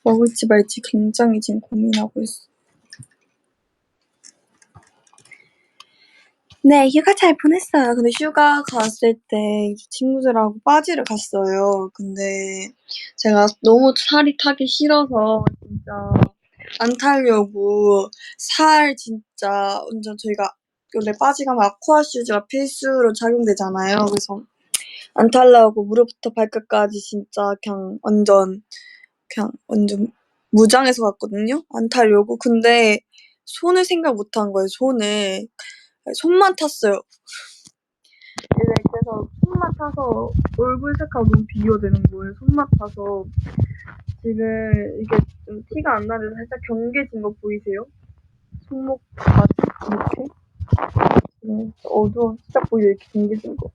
먹을지 말지 굉장히 지금 고민하고 있어. 네, 휴가 잘 보냈어요. 근데 휴가 갔을 때 친구들하고 빠지를 갔어요. 근데 제가 너무 살이 타기 싫어서 진짜 안 타려고 살 진짜 완전 저희가 원래 빠지 가면 아쿠아 슈즈가 필수로 착용되잖아요. 그래서 안 타려고 무릎부터 발끝까지 진짜 그냥 완전 무장해서 갔거든요. 안 타려고. 근데 손을 생각 못 한 거예요. 손만 탔어요. 네, 그래서 손만 타서 얼굴 색하고 너무 비교되는 거예요. 손만 타서 지금 이게 좀 티가 안 나는데 살짝 경계진 거 보이세요? 손목까지 이렇게 어두워 진짜 보여 이렇게 경계진 거.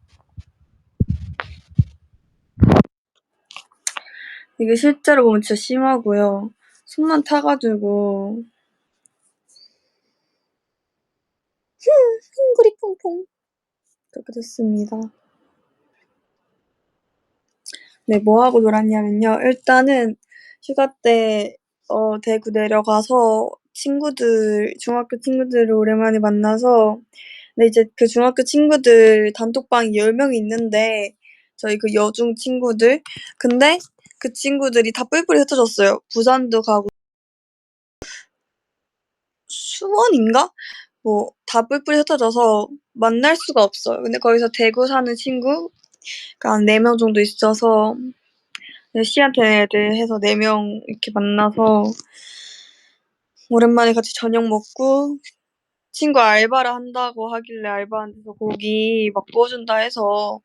이게 실제로 보면 진짜 심하고요. 손만 타가지고 헝구리 퐁퐁 그렇게 됐습니다. 네, 뭐 하고 놀았냐면요. 일단은 휴가 때 대구 내려가서 중학교 친구들을 오랜만에 만나서 근데 이제 그 중학교 친구들 단톡방이 10명이 있는데 저희 그 여중 친구들 근데 그 친구들이 다 뿔뿔이 흩어졌어요. 부산도 가고 수원인가? 뭐 다 뿔뿔이 흩어져서 만날 수가 없어요. 근데 거기서 대구 사는 친구가 한 4명 정도 있어서 시간 되는 애들 해서 4명 이렇게 만나서 오랜만에 같이 저녁 먹고 친구 알바를 한다고 하길래 알바하는 데서 고기 막 구워준다 해서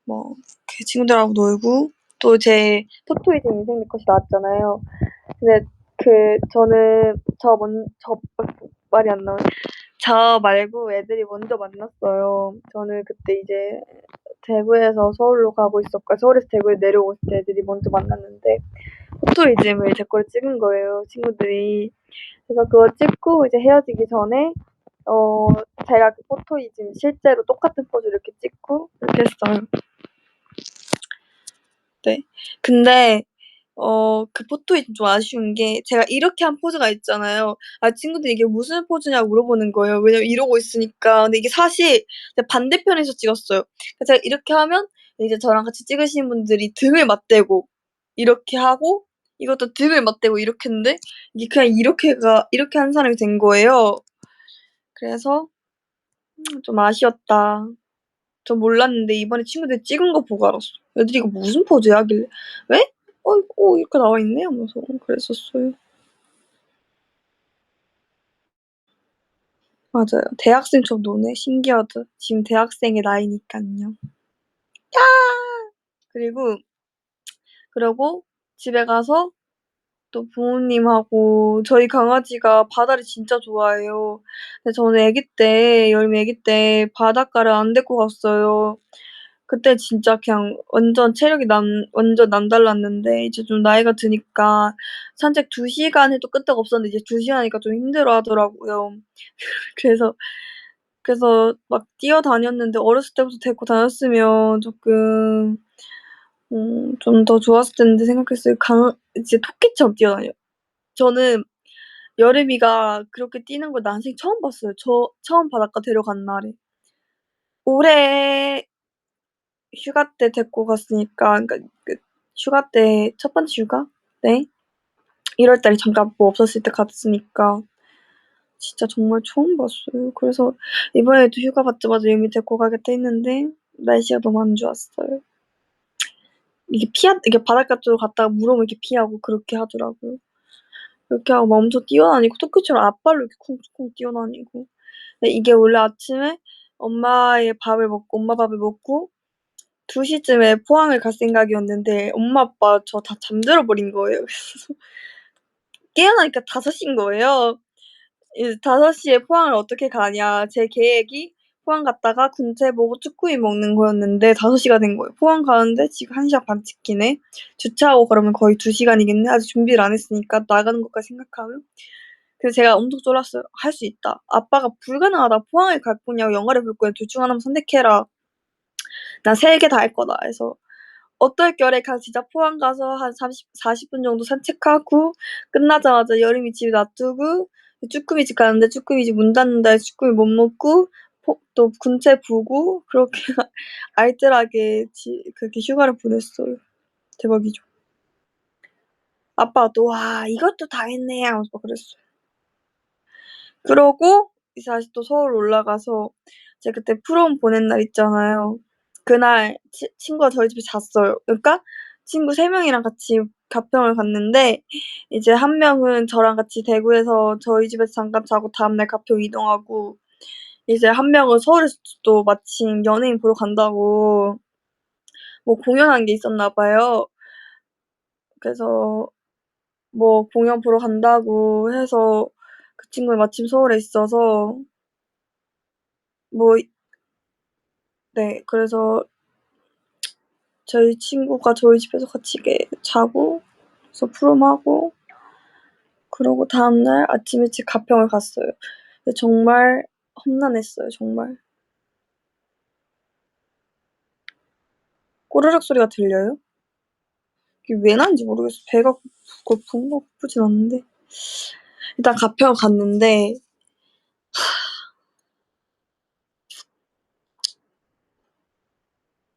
뭐 그 친구들하고 놀고 또 제 토토이즈 인생 내 컷이 나왔잖아요. 근데 저는 말이 안 나오네. 저 말고 애들이 먼저 만났어요. 저는 그때 이제 대구에서 서울로 가고 있었고 서울에서 대구에 내려오고 있을 때 애들이 먼저 만났는데 포토이즘을 제 거를 찍은 거예요, 친구들이. 그래서 그거 찍고 이제 헤어지기 전에 제가 그 포토이즘 실제로 똑같은 포즈 이렇게 찍고 이렇게 했어요. 네. 근데 그 포토이즘 좀 아쉬운 게 제가 이렇게 한 포즈가 있잖아요. 친구들이 이게 무슨 포즈냐고 물어보는 거예요. 왜냐면 이러고 있으니까. 근데 이게 사실 제가 반대편에서 찍었어요. 그래서 제가 이렇게 하면 이제 저랑 같이 찍으신 분들이 등을 맞대고 이렇게 하고 이것도 등을 맞대고 이렇게 했는데 이게 그냥 이렇게 한 사람이 된 거예요. 그래서 좀 아쉬웠다. 저 몰랐는데 이번에 친구들이 찍은 거 보고 알았어. 애들이 "이거 무슨 포즈야?" 하길래 "왜? 이렇게 나와 있네." 하면서 그랬었어요. 맞아요. 대학생처럼 노네. 신기하다. 지금 대학생의 나이니깐요. 그리고 그러고 집에 가서 또 부모님하고 저희 강아지가 바다를 진짜 좋아해요. 근데 저는 여름 아기 때 바닷가를 안 데리고 갔어요. 그때 진짜 그냥 완전 체력이 완전 남달랐는데 이제 좀 나이가 드니까 산책 2시간 해도 끄떡 없었는데 이제 2시간 하니까 좀 힘들어하더라고요. 그래서 막 뛰어다녔는데 어렸을 때부터 데리고 다녔으면 쪼끔 좀 더 좋았을 텐데 생각했어요. 이제 토끼처럼 뛰어다녀요. 저는 여름이가 그렇게 뛰는 걸 난생 처음 봤어요. 저 처음 바닷가 데려간 날에. 올해 휴가 때 데리고 갔으니까 그러니까 휴가 때 첫 번째 휴가 때 1월 달에 잠깐 뭐 없었을 때 갔으니까 진짜 정말 처음 봤어요. 그래서 이번에도 휴가 받자마자 유미 데리고 가겠다 했는데 날씨가 너무 안 좋았어요. 이게 바닷가 쪽으로 갔다가 물 오면 이렇게 피하고 그렇게 하더라고요. 그렇게 하고 막 엄청 뛰어다니고 토끼처럼 앞발로 이렇게 쿵쿵 뛰어다니고. 근데 이게 원래 아침에 엄마 밥을 먹고 2시쯤에 포항을 갈 생각이었는데 엄마 아빠 저 다 잠들어 버린 거예요. 그래서 깨어나니까 5시인 거예요. 이제 5시에 포항을 어떻게 가냐. 제 계획이 포항 갔다가 군체 보고 쭈꾸미 먹는 거였는데 5시가 된 거예요. 포항 가는데 지금 1시간 반 찍히네. 주차하고 그러면 거의 2시간이겠네. 아직 준비를 안 했으니까 나가는 것까지 생각하면. 그래서 제가 엄청 쫄았어요. '할 수 있다. 아빠가 불가능하다. 포항을 갈 거냐 영화를 볼 거냐 둘 중 하나만 선택해라. 난 3개 다 할 거다.' 해서 어떨결에 진짜 포항 가서 한 40분 정도 산책하고 끝나자마자 여름이 집에 놔두고 쭈꾸미 집 가는데 쭈꾸미 집 문 닫는다 해서 쭈꾸미 못 먹고 또 군체 보고 그렇게 알뜰하게 그렇게 휴가를 보냈어요. 대박이죠. 아빠가 또 "와 이것도 다 했네." 하면서 막 그랬어요. 그러고 이제 다시 또 서울 올라가서 제가 그때 프롬 보낸 날 있잖아요. 그날 친구가 저희 집에 잤어요. 그러니까 친구 3 명이랑 같이 가평을 갔는데 이제 1 명은 저랑 같이 대구에서 저희 집에서 잠깐 자고 다음날 가평 이동하고 이제 1 명은 서울에서 또 마침 연예인 보러 간다고 뭐 공연한 게 있었나 봐요. 그래서 뭐 공연 보러 간다고 해서 그 친구는 마침 서울에 있어서 뭐 네 그래서 저희 친구가 저희 집에서 같이 자고 그래서 프롬하고 그러고 다음날 아침 일찍 가평을 갔어요. 근데 정말 험난했어요 정말. 꼬르륵 소리가 들려요? 이게 왜 나는지 모르겠어요. 배가 고픈가 고프진 않는데. 일단 가평 갔는데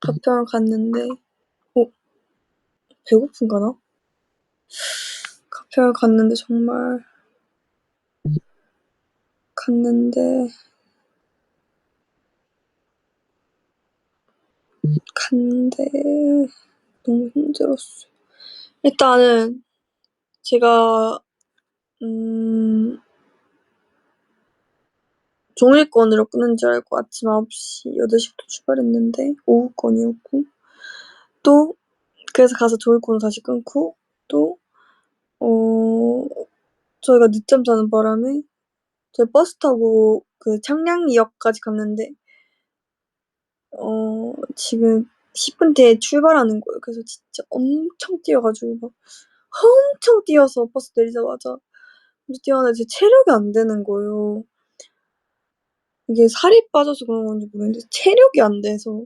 가평을 갔는데 배고픈가 나? 가평을 갔는데 정말 갔는데 너무 힘들었어요. 일단은 제가 종일권으로 끊은 줄 알고 아침 9시, 8시 부터 출발했는데 오후권이었고 또 그래서 가서 종일권을 다시 끊고 또 저희가 늦잠 자는 바람에 저희 버스 타고 그 창량역까지 갔는데 지금 10분 뒤에 출발하는 거예요. 그래서 진짜 엄청 뛰어 가지고 막 엄청 뛰어서 버스 내리자마자 먼저 뛰어왔는데 제 체력이 안 되는 거예요. 이게 살이 빠져서 그런 건지 모르겠는데 체력이 안 돼서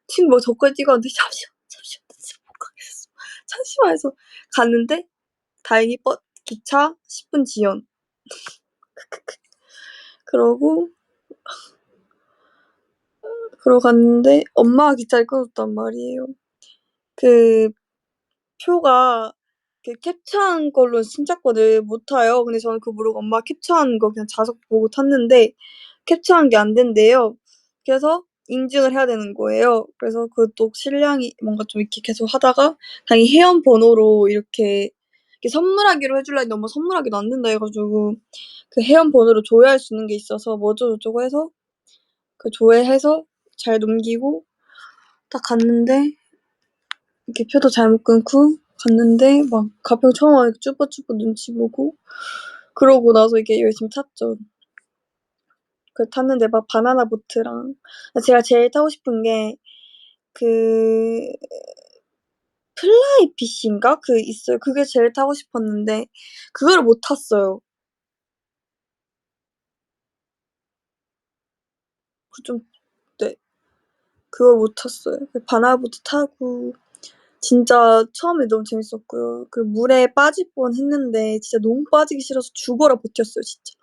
지금 막 저까지 뛰어가는데 "잠시만, 잠시만 나 진짜 못 가겠어. 잠시만." 해서 갔는데 다행히 기차 10분 지연. 그러고 갔는데 엄마가 기차를 끊었단 말이에요. 그 표가 그 캡처한 걸로 승차권을 못 타요. 근데 저는 그거 모르고 엄마가 캡처한 거 그냥 좌석 보고 탔는데 캡처한 게 안 된대요. 그래서 인증을 해야 되는 거예요. 그래서 그것도 신랑이 뭔가 좀 이렇게 계속 하다가 다행히 회원 번호로 이렇게 선물하기로 해 줄라 했는데 엄마가 선물하기도 안 된다 해 가지고 그 회원 번호로 조회할 수 있는 게 있어서 뭐 어쩌고저쩌고 해서 그 조회해서 잘 넘기고 딱 갔는데 이렇게 표도 잘못 끊고 갔는데 막 가평 처음 와니까 쭈뼛쭈뼛 눈치 보고 그러고 나서 이게 열심히 탔죠. 탔는데 막 바나나 보트랑 제가 제일 타고 싶은 게 그 플라이 피쉬인가 있어요. 그게 제일 타고 싶었는데 그거를 못 탔어요. 좀 네. 그걸 못 탔어요. 바나나 보트 타고 진짜 처음에 너무 재밌었고요. 물에 빠질 뻔했는데 진짜 너무 빠지기 싫어서 죽어라 버텼어요 진짜.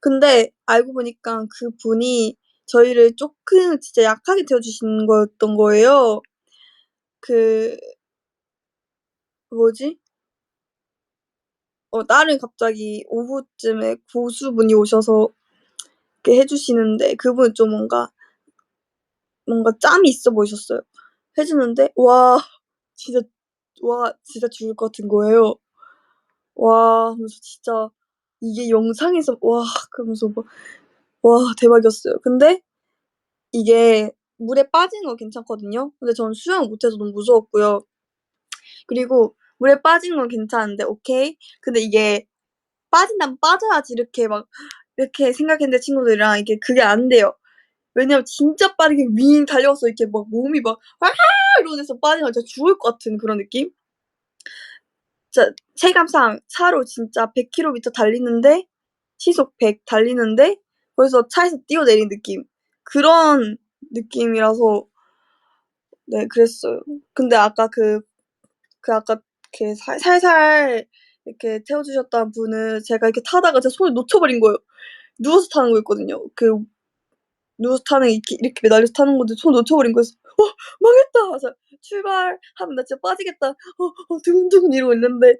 근데 알고 보니까 그분이 저희를 쪼끔 진짜 약하게 태워 주신 거였던 거예요. 그 뭐지? 딸은 갑자기 오후쯤에 고수분이 오셔서 이렇게 해 주시는데 그분은 좀 뭔가 짬이 있어 보이셨어요. 해 주는데 진짜 진짜 죽을 것 같은 거예요. 하면서 진짜 이게 영상에서 그러면서 막 대박이었어요. 근데 이게 물에 빠지는 건 괜찮거든요. 근데 저는 수영을 못 해서 너무 무서웠고요. 그리고 물에 빠지는 건 괜찮은데 오케이. 근데 이게 빠진다면 빠져야지 이렇게 생각했는데 친구들이랑 이게 그게 안 돼요. 왜냐면 진짜 빠르게 윙 달려서 이렇게 막 몸이 막 "아!" 이러면서 빠지면 진짜 죽을 것 같은 그런 느낌? 진짜 체감상 차로 진짜 100 킬로미터 달리는데 시속 100 달리는데 거기서 차에서 뛰어내린 느낌. 그런 느낌이라서 네 그랬어요. 근데 아까 아까 이렇게 살살 이렇게 태워 주셨던 분은 제가 이렇게 타다가 제 손을 놓쳐 버린 거예요. 누워서 타는 거였거든요. 누워서 타는 이렇게 매달려서 타는 건데 손을 놓쳐 버린 거예요. 그래서 '어 망했다.' 그래서 '출발하면 나 진짜 빠지겠다. 두근두근.' 이러고 있는데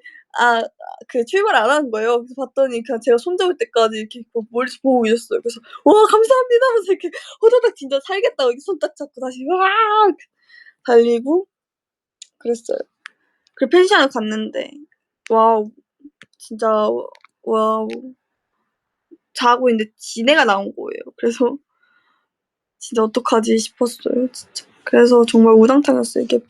출발을 안 하는 거예요. 그래서 봤더니 그냥 제가 손잡을 때까지 이렇게 멀리서 보고 계셨어요. 그래서 "와 감사합니다." 하면서 이렇게 호다닥 진짜 살겠다고 이렇게 손 딱 잡고 다시 으악 달리고 그랬어요. 그리고 펜션을 갔는데 와우 진짜 와우 자고 있는데 지네가 나온 거예요. 그래서 진짜 '어떡하지?' 싶었어요 진짜. 그래서 정말 우당탕이었어요. 이게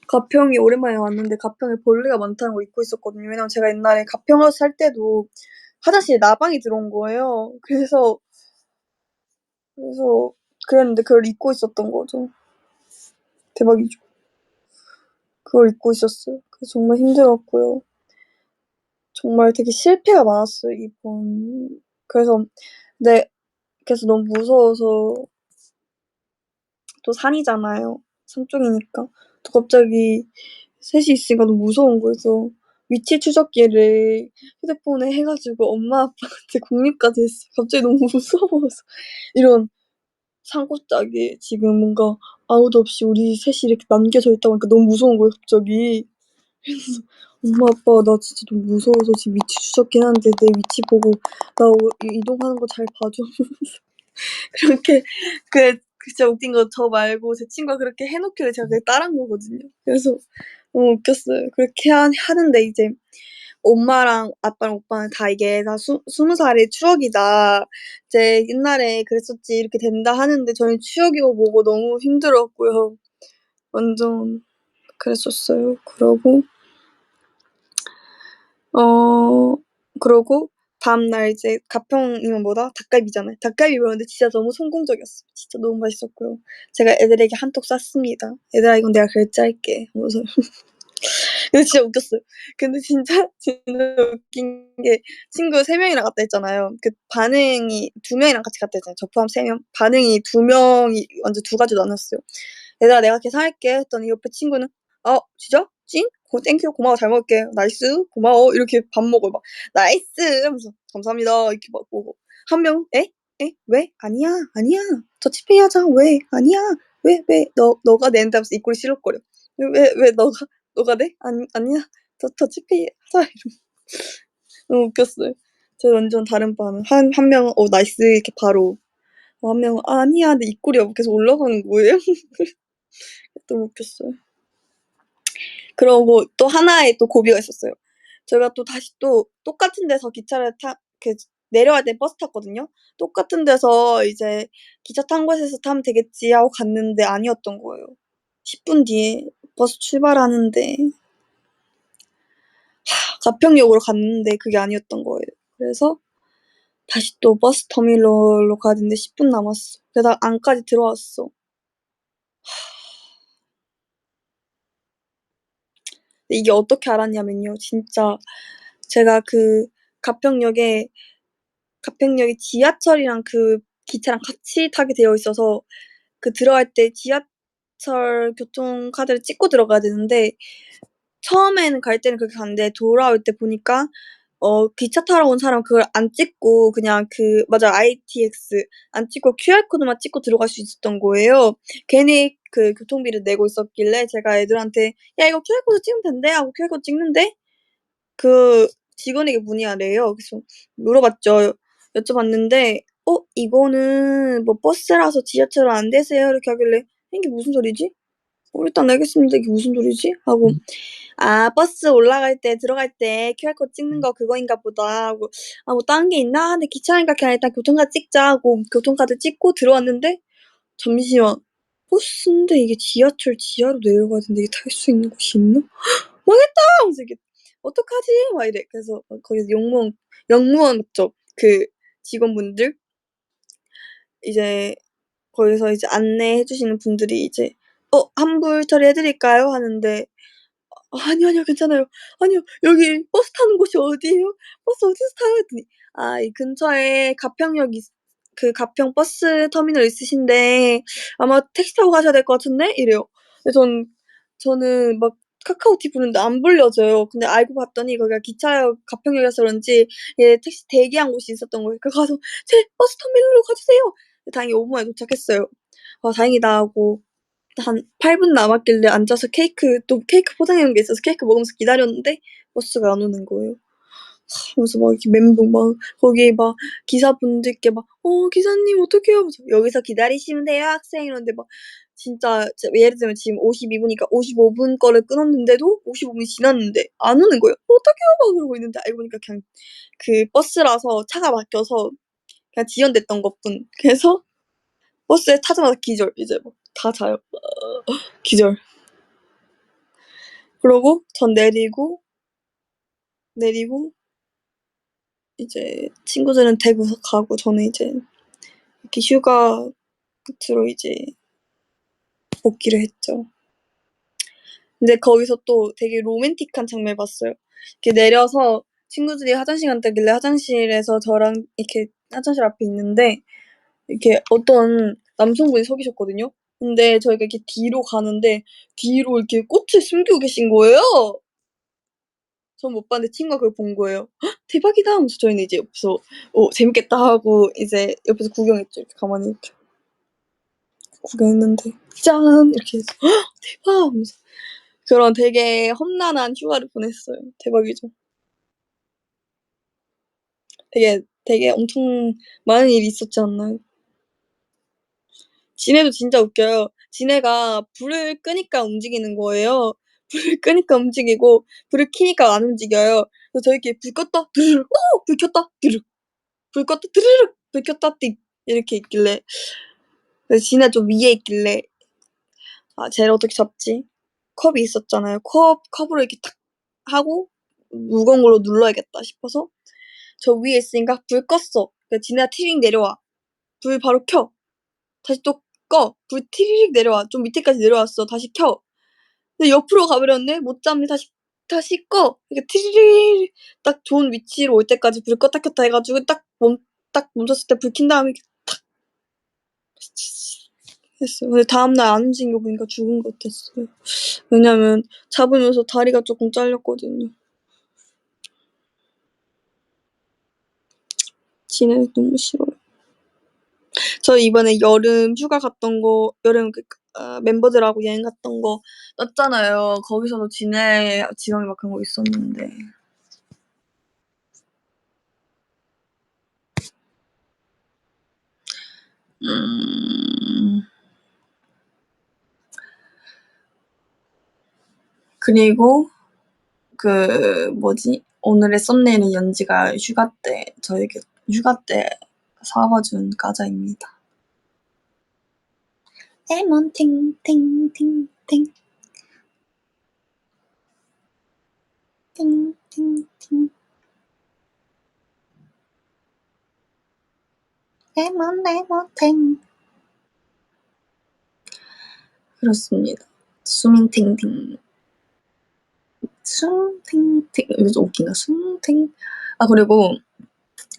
가평이 오랜만에 왔는데 가평에 벌레가 많다는 걸 잊고 있었거든요. 왜냐면 제가 옛날에 가평하우스 살 때도 화장실에 나방이 들어온 거예요. 그래서 그랬는데 그걸 잊고 있었던 거죠. 대박이죠. 그걸 잊고 있었어요. 그래서 정말 힘들었고요. 정말 되게 실패가 많았어요 이번. 그래서 네 그래서 너무 무서워서 또 산이잖아요. 산 쪽이니까. 또 갑자기 셋이 있으니까 너무 무서운 거예요. 그래서 위치 추적기를 휴대폰에 해 가지고 엄마 아빠한테 공유까지 했어요. 갑자기 너무 무서워서. 이런 산골짜기에 지금 뭔가 아무도 없이 우리 셋이 이렇게 남겨져 있다고 하니까 너무 무서운 거예요 갑자기. 그래서 "엄마 아빠 나 진짜 너무 무서워서 지금 위치 추적기 하는데 내 위치 보고 나 이동하는 거 잘 봐 줘." 그렇게 진짜 웃긴 건 저 말고 제 친구가 그렇게 해 놓길래 제가 그게 따라한 거거든요. 그래서 너무 웃겼어요. 그렇게 하는데 이제 엄마랑 아빠랑 오빠는 다 이게 다 20 살의 추억이다. 이제 "옛날에 그랬었지. 이렇게 된다." 하는데 저는 추억이고 뭐고 너무 힘들었고요. 완전 그랬었어요. 어 그러고 다음날 이제 가평이면 뭐다? 닭갈비잖아요. 닭갈비 먹었는데 진짜 너무 성공적이었어요. 진짜 너무 맛있었고요. 제가 애들에게 한턱 쐈습니다. "얘들아 이건 내가 결제할게." 하면서. 근데 진짜 웃겼어요. 근데 진짜 웃긴 게 친구 3 명이랑 갔다 했잖아요. 그 반응이 2 명이랑 같이 갔다 했잖아요. 저 포함 3 명. 반응이 2 명이 완전 2 가지로 나눴어요. "얘들아 내가 계산할게." 했더니 옆에 친구는 "아 진짜? 찐? 땡큐. 고마워. 잘 먹을게. 나이스. 고마워." 이렇게 밥 먹어요. 막 "나이스." 하면서 "감사합니다." 이렇게 막 먹어. 한 명은 "에? 에? 왜? 아니야, 아니야. 더치페이 하자. 왜? 아니야. 왜? 너가 낸다." 하면서 입꼬리 시룩거려. "왜 너가 내? 아니야. 더치페이 하자." 이러고 너무 웃겼어요. 저희 완전 다른 반응. 한 명은 나이스." 이렇게 바로 한 명은 아니야." 근데 입꼬리가 계속 올라가는 거예요. 너무 웃겼어요. 그러고 또 하나의 또 고비가 있었어요. 저희가 또 다시 또 똑같은 데서 기차를 내려갈 때 버스 탔거든요. 똑같은 데서 이제 '기차 탄 곳에서 타면 되겠지.' 하고 갔는데 아니었던 거예요. 10분 뒤에 버스 출발하는데 가평역으로 갔는데 그게 아니었던 거예요. 그래서 다시 또 버스 터미널로 가야 되는데 10분 남았어. 게다가 안까지 들어왔어. 근데 이게 어떻게 알았냐면요. 진짜 제가 가평역에 가평역이 지하철이랑 기차랑 같이 타게 되어 있어서 들어갈 때 지하철 교통카드를 찍고 들어가야 되는데 처음에는 갈 때는 그렇게 갔는데 돌아올 때 보니까 기차 타러 온 사람은 그걸 안 찍고 그냥 맞아요. ITX 안 찍고 QR 코드만 찍고 들어갈 수 있었던 거예요. 괜히 교통비를 내고 있었길래 제가 애들한테 "야 이거 QR 코드 찍으면 된대." 하고 QR 코드 찍는데 직원에게 문의하래요. 그래서 물어봤죠. 여쭤봤는데 이거는 뭐 버스라서 지하철은 안 되세요." 이렇게 하길래 이게 무슨 소리지?' 일단 알겠습니다. 이게 무슨 소리지?' 하고 '아 버스 올라갈 때 들어갈 때 QR 코드 찍는 거 그거인가 보다.' 하고 '아 뭐 다른 게 있나?' 하는데 귀찮으니까 그냥 일단 교통카드 찍자 하고 교통카드 찍고 들어왔는데 잠시만 버스인데 이게 지하철 지하로 내려가야 되는데 이게 탈 수 있는 곳이 있나? '망했다!' 하면서 이게 '어떡하지?' 막 이래. 그래서 거기서 역무원 맞죠? 직원분들 이제 거기서 이제 안내해 주시는 분들이 이제 환불 처리해 드릴까요?" 하는데 아니요, 아니요. 괜찮아요. 아니요. 여기 버스 타는 곳이 어디예요? 버스 어디서 타요?" 했더니 이 근처에 가평역 가평 버스 터미널 있으신데 아마 택시 타고 가셔야 될 것 같은데." 이래요. 저는 막 카카오티 부르는데 안 불려져요. 근데 알고 봤더니 거기가 기차역 가평역이라서 그런지 얘 택시 대기한 곳이 있었던 거예요. 그래 가서 "제 버스 터미널로 가 주세요." 다행히 5분 만에 도착했어요. '아 다행이다.' 하고 한 8분 남았길래 앉아서 케이크 포장해 놓은 게 있어서 케이크 먹으면서 기다렸는데 버스가 안 오는 거예요. 그래서 막 이렇게 멘붕 막 거기 막 기사분들께 막 기사님 어떡해요." 하면서 "여기서 기다리시면 돼요 학생." 이러는데 막 진짜 예를 들면 지금 52 분이니까 55분 거를 끊었는데도 55 분이 지났는데 안 오는 거예요. "어떡해요." 막 그러고 있는데 알고 보니까 그냥 그 버스라서 차가 막혀서 그냥 지연됐던 것뿐. 그래서 버스에 타자마자 기절. 이제 막 다 자요. 기절. 그러고 전 내리고 이제 친구들은 대구 가고 저는 이제 이렇게 휴가 끝으로 이제 복귀를 했죠. 근데 거기서 또 되게 로맨틱한 장면을 봤어요. 이렇게 내려서 친구들이 화장실 간다길래 화장실에서 저랑 이렇게 화장실 앞에 있는데 이렇게 어떤 남성분이 서 계셨거든요. 근데 저희가 이렇게 뒤로 가는데 뒤로 이렇게 꽃을 숨기고 계신 거예요. 전 못 봤는데 친구가 그걸 본 거예요. "대박이다." 하면서 저희는 이제 옆에서 재밌겠다 하고 이제 옆에서 구경했죠. 이렇게 가만히 이렇게 구경했는데 짠 이렇게 해서 "대박." 하면서 그런 되게 험난한 휴가를 보냈어요. 대박이죠. 되게 엄청 많은 일이 있었지 않나요? 지네도 진짜 웃겨요. 지네가 불을 끄니까 움직이는 거예요. 불을 끄니까 움직이고 불을 켜니까 안 움직여요. 그래서 저희끼리 "불 껐다." 드르륵 불 켰다." 드르륵 불 껐다. 드르륵 불 켰다. 띡 이렇게 있길래 그래서 지네가 좀 위에 있길래 '아 쟤를 어떻게 잡지?' 컵이 있었잖아요. 컵으로 이렇게 탁 하고 '무거운 걸로 눌러야겠다.' 싶어서 저 위에 있으니까 "불 껐어." 그러니까 지네가 티링 내려와. 불 바로 켜. 다시 또 꺼. 불 티리릭 내려와. 좀 밑에까지 내려왔어. 다시 켜. 근데 옆으로 가 버렸네. 못 잡네. 다시 꺼. 이렇게 티리릭 딱 좋은 위치로 올 때까지 불을 껐다 켰다 해 가지고 딱 멈췄을 때 불 킨 다음에 이렇게 탁 했어요. 근데 다음날 안 움직인 거 보니까 죽은 것 같았어요. 왜냐면 잡으면서 다리가 쪼끔 잘렸거든요. 지네 너무 싫어요. 저 이번에 여름 휴가 갔던 거 멤버들하고 여행 갔던 거 떴잖아요. 거기서도 지방에 막 그런 거 있었는데. 음. 그리고 그 뭐지? 오늘의 썸네일은 연지가 저에게 휴가 때 사와 준 과자입니다. 레몬 팅팅팅팅 팅팅팅 레몬 그렇습니다. 수민탱탱 숭탱탱 이거 좀 웃기나? 숭탱 그리고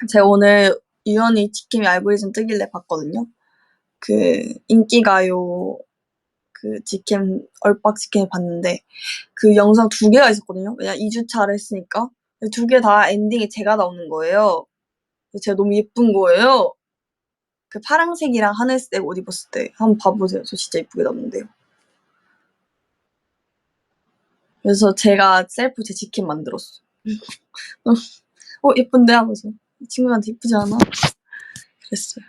제가 오늘 우연히 직캠이 알고리즘 뜨길래 봤거든요. 그 인기가요 직캠 얼빡 직캠을 봤는데 그 영상 2개가 있었거든요. 왜냐면 2주차를 했으니까. 2개 다 엔딩에 제가 나오는 거예요. 그래서 제가 너무 예쁜 거예요. 그 파랑색이랑 하늘색 옷 입었을 때 한번 봐 보세요. 저 진짜 예쁘게 나왔는데요. 그래서 제가 셀프 제 직캠 만들었어요. 예쁜데 하면서 이 친구한테 이쁘지 않아? 그랬어요.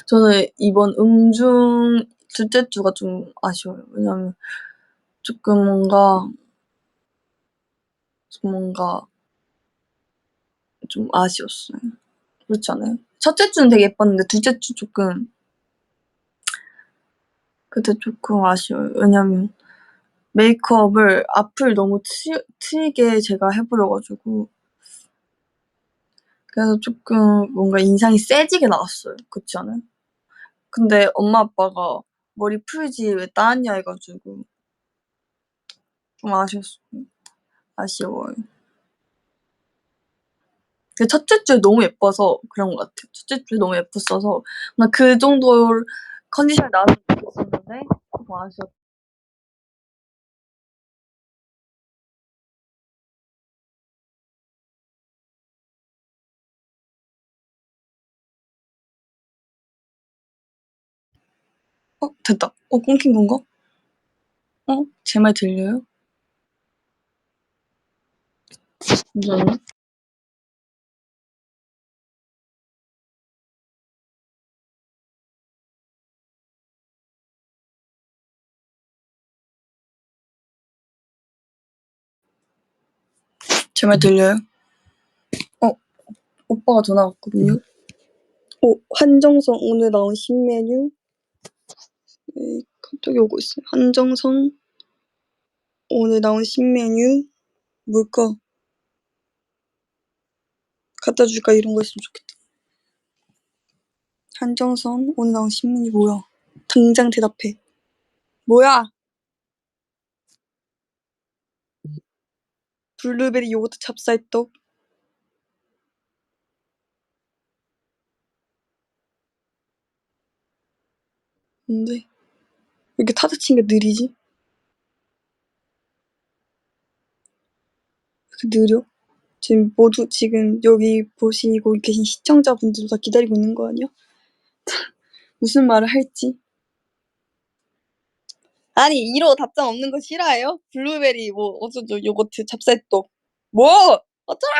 저는 이번 음중 둘째 주가 좀 아쉬워요. 왜냐면 조금 뭔가 좀 아쉬웠어요. 그렇지 않아요? 첫째 주는 되게 예뻤는데 둘째 주 조금 그때 조금 아쉬워요. 왜냐면 메이크업을 앞을 너무 트이게 제가 해버려 가지고 그래서 조금 뭔가 인상이 세지게 나왔어요. 그렇지 않아요? 근데 엄마 아빠가 "머리 풀지 왜 따냐." 해 가지고 좀 아쉬워요. 근데 첫째 주에 너무 예뻐서 그런 것 같아요. 첫째 주에 너무 예뻤어서 그 정도 컨디션이 나왔으면 있었는데 너무 아쉬웠. 됐다. 끊긴 건가? 제 말 들려요? 잠시만요. 제 말 들려요? 오빠가 전화 왔거든요. 한정성 오늘 나온 신메뉴. 네, 카톡이 오고 있어요. 한정성 오늘 나온 신메뉴 뭘까? 갖다 줄까? 이런 거 있으면 좋겠다. 한정성 오늘 나온 신메뉴 뭐야? 당장 대답해. 뭐야? 블루베리 요거트 찹쌀떡. 뭔데? 왜 이렇게 타자친 게 느리지? 왜 이렇게 느려? 지금 여기 보시고 계신 시청자분들도 다 기다리고 있는 거 아니야? 무슨 말을 할지. 아니 이로 답장 없는 거 싫어해요? 블루베리 뭐 어쩌죠 요거트 찹쌀떡. 뭐 어쩌라.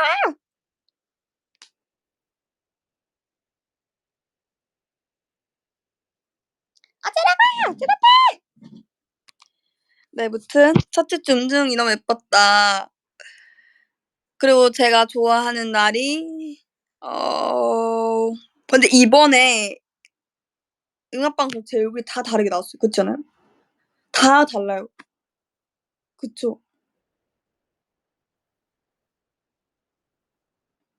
네, 무튼 첫째 주 음중이 너무 예뻤다. 그리고 제가 좋아하는 날이 근데 이번에 음악방송 제 얼굴이 다 다르게 나왔어요. 그렇지 않아요? 다 달라요. 그쵸?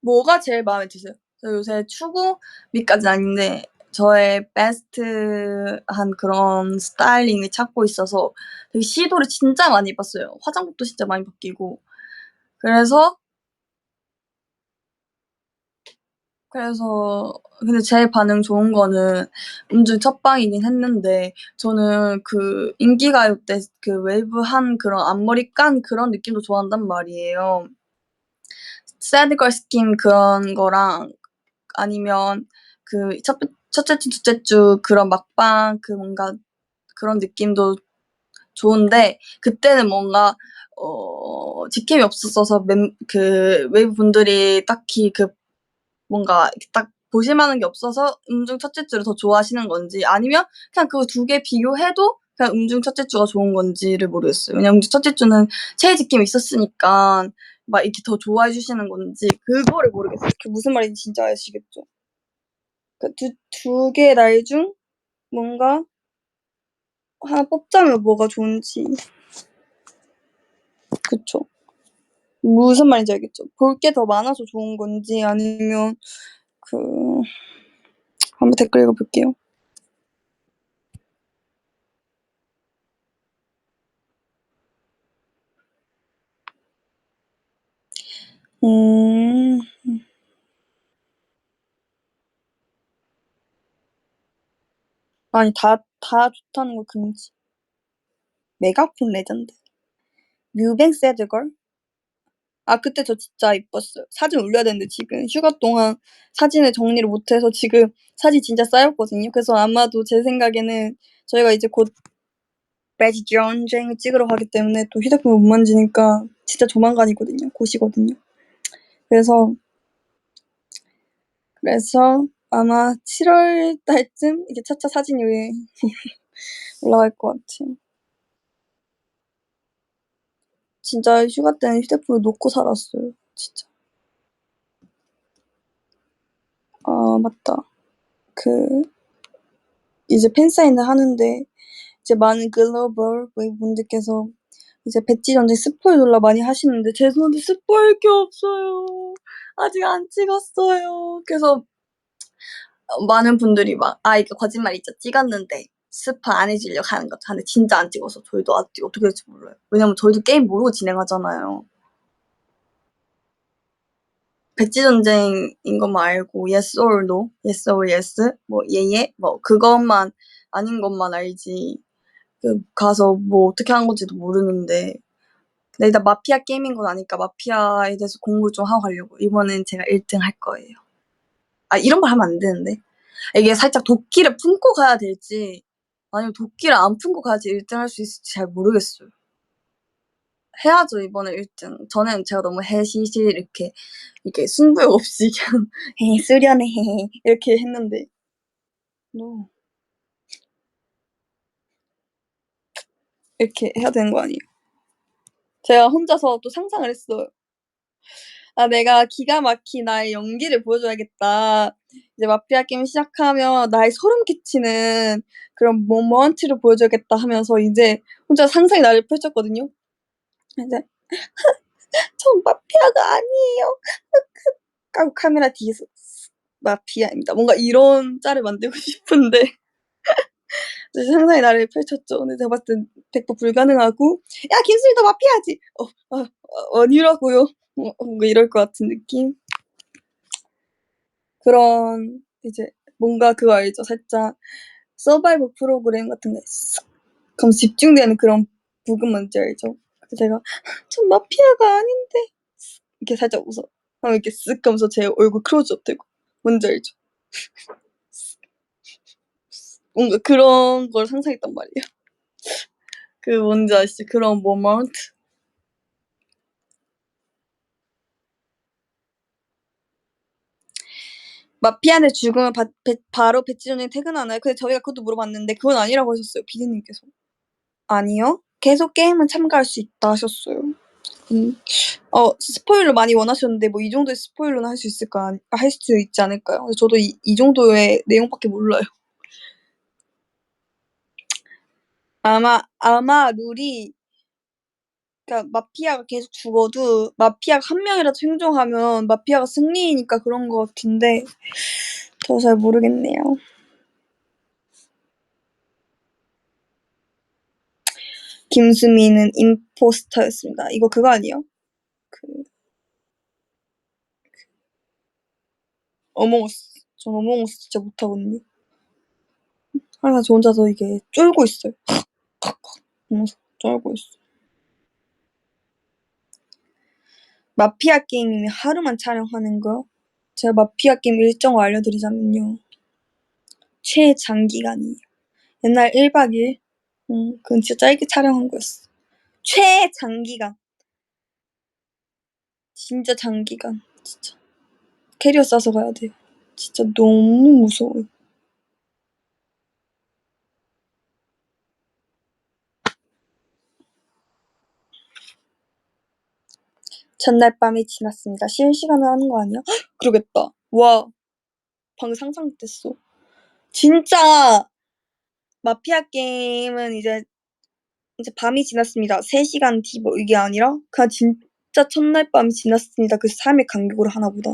뭐가 제일 마음에 드세요? 저 요새 추구 미까지는 아닌데 저의 베스트한 그런 스타일링을 찾고 있어서 되게 시도를 진짜 많이 해봤어요. 화장법도 진짜 많이 바뀌고. 그래서 근데 제 반응 좋은 거는 음중 첫방이긴 했는데 저는 그 인기가요 때 그 웨이브한 그런 앞머리 깐 그런 느낌도 좋아한단 말이에요. 새드걸 스킨 그런 거랑 아니면 그 첫째 주, 둘째 주 그런 막방 그 뭔가 그런 느낌도 좋은데 그때는 뭔가 직캠이 없었어서 그 웨이브 분들이 딱히 그 뭔가 딱 보실 만한 게 없어서 음중 첫째 주를 더 좋아하시는 건지 아니면 그냥 그 두 개 비교해도 그냥 음중 첫째 주가 좋은 건지를 모르겠어요. 왜냐면 음중 첫째 주는 체해 직캠이 있었으니까 막 이렇게 더 좋아해 주시는 건지 그거를 모르겠어요. 그게 무슨 말인지 진짜 아시겠죠? 그러니까 두 개 날 중 뭔가 하나 뽑자면 뭐가 좋은지. 그쵸? 무슨 말인지 알겠죠? 볼 게 더 많아서 좋은 건지 아니면 그 한번 댓글 읽어볼게요. 아니 다 좋다는 거 금지. 메가콘 레전드. 뮤뱅 새드걸? 그때 저 진짜 이뻤어요. 사진 올려야 되는데 지금 휴가 동안 사진을 정리를 못해서 지금 사진 진짜 쌓였거든요. 그래서 아마도 제 생각에는 저희가 이제 곧 배지 전쟁을 찍으러 가기 때문에 또 휴대폰을 못 만지니까 진짜 조만간이거든요. 곧이거든요. 그래서 아마 7월 달쯤 이제 차차 사진이 올라갈 것 같아요. 진짜 휴가 때는 휴대폰을 놓고 살았어요. 진짜. 맞다. 이제 팬사인회 하는데 이제 많은 글로벌 분들께서 이제 배지 전쟁 스포일 놀라 많이 하시는데 제 손에 스포일 게 없어요. 아직 안 찍었어요. 그래서 많은 분들이 막 이거 거짓말이죠. 찍었는데 스포 안 해주려고 하는 거죠. 근데 진짜 안 찍어서 저희도 아직 어떻게 될지 몰라요. 왜냐면 저희도 게임 모르고 진행하잖아요. 배지 전쟁인 것만 알고 yes or no, yes or yes, 뭐 예예, 뭐 그것만 아닌 것만 알지. 가서 뭐 어떻게 하는 건지도 모르는데. 근데 일단 마피아 게임인 건 아니까 마피아에 대해서 공부 좀 하고 가려고. 이번엔 제가 1등 할 거예요. 아, 이런 걸 하면 안 되는데. 이게 살짝 도끼를 품고 가야 될지, 아니면 도끼를 안 품고 가야지 1등 할 수 있을지 잘 모르겠어요. 해야죠, 이번에 1등. 전에는 제가 너무 해시시 이렇게 승부욕 없이 그냥, 수련해, 이렇게 했는데. No. 이렇게 해야 되는 거 아니에요? 제가 혼자서 또 상상을 했어요. 아, 내가 기가 막힌 나의 연기를 보여줘야겠다. 이제 마피아 게임 시작하면 나의 소름 끼치는 그런 모먼트를 보여줘야겠다 하면서 이제 혼자 상상의 나를 펼쳤거든요. 이제 전 마피아가 아니에요. 하고 카메라 뒤에서 마피아입니다. 뭔가 이런 짤을 만들고 싶은데 상상의 나를 펼쳤죠. 근데 제가 봤을 땐 100% 불가능하고 야 김수미 너 마피아지. 아니라고요. 뭔가 이럴 것 같은 느낌. 그런 이제 뭔가 그거 알죠? 살짝 서바이벌 프로그램 같은 거 그럼 집중되는 그런 부분 뭔지 알죠? 그래서 제가 전 마피아가 아닌데 이렇게 살짝 웃어. 그럼 이렇게 쓱 하면서 제 얼굴 클로즈업 되고 뭔지 알죠? 뭔가 그런 걸 상상했단 말이에요. 그 뭔지 아시죠? 그런 모먼트. 마피아는 죽으면 바로 배치전에 퇴근하나요? 근데 저희가 그것도 물어봤는데 그건 아니라고 하셨어요. 비디님께서. 아니요. 계속 게임은 참가할 수 있다 하셨어요. 스포일러 많이 원하셨는데 뭐 이 정도의 스포일러는 할 수 있을까? 할 수 있지 않을까요? 저도 이 정도의 내용밖에 몰라요. 아마 룰이 그러니까 마피아가 계속 죽어도 마피아가 한 명이라도 생존하면 마피아가 승리니까 그런 것 같은데 저 잘 모르겠네요. 김수미는 임포스터였습니다. 이거 그거 아니에요? 어몽어스. 전 어몽어스 진짜 못하거든요. 항상 저 혼자서 이게 쫄고 있어요. 하면서 쫄고 있어. 마피아 게임이면 하루만 촬영하는 거? 제가 마피아 게임 일정을 알려드리자면요. 최장기간이에요. 옛날 1박 2일? 그건 진짜 짧게 촬영한 거였어. 최장기간. 진짜 장기간. 진짜. 캐리어 싸서 가야 돼요. 진짜 너무 무서워요. 전날 밤이 지났습니다. 실시간으로 하는 거 아니야? 헉, 그러겠다. 와, 방금 상상 못했어. 진짜 마피아 게임은 이제 밤이 지났습니다. 3시간 뒤 뭐 이게 아니라 그냥 진짜 첫날 밤이 지났습니다. 그 3일 간격으로 하나 보다.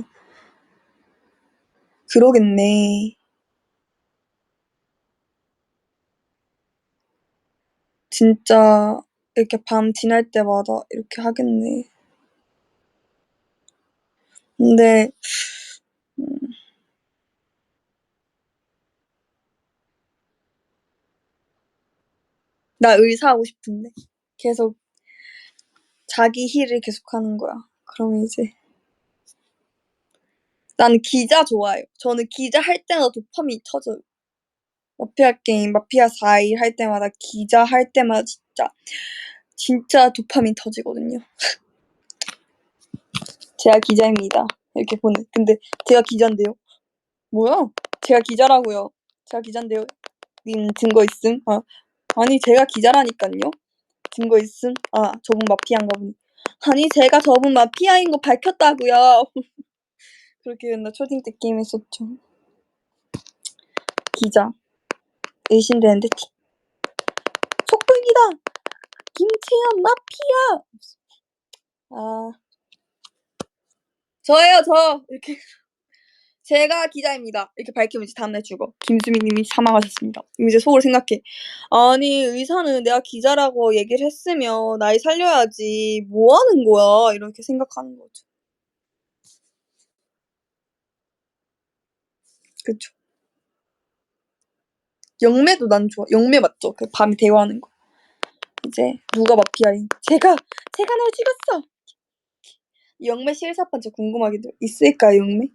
그러겠네. 진짜 이렇게 밤 지날 때마다 이렇게 하겠네. 근데 나 의사 하고 싶은데 계속 자기 힐을 계속하는 거야. 그러면 이제 나는 기자 좋아해요. 저는 기자 할 때마다 도파민이 터져요. 마피아 게임, 마피아 4일 할 때마다 기자 할 때마다 진짜 도파민 터지거든요. 제가 기자입니다. 이렇게 보내. 근데 제가 기자인데요. 뭐야? 제가 기자라고요. 제가 기자인데요. 님 증거 있음? 아니 제가 기자라니깐요. 증거 있음? 저분 마피아인가 보네. 아니 제가 저분 마피아인 거 밝혔다고요. 그렇게 맨날 초딩 때 게임 했었죠. 기자. 의심되는데 촉불기다. 김채연 마피아. 저예요 저. 이렇게 제가 기자입니다. 이렇게 밝히면 이제 다음날 죽어. 김수미님이 사망하셨습니다. 이제 속으로 생각해. 아니 의사는 내가 기자라고 얘기를 했으면 날 살려야지. 뭐 하는 거야? 이렇게 생각하는 거죠. 그쵸. 영매도 난 좋아. 영매 맞죠? 그 밤에 대화하는 거. 이제 누가 마피아인? 제가 널 죽였어. 영매 실사판 진짜 궁금하기도. 있을까요, 영매?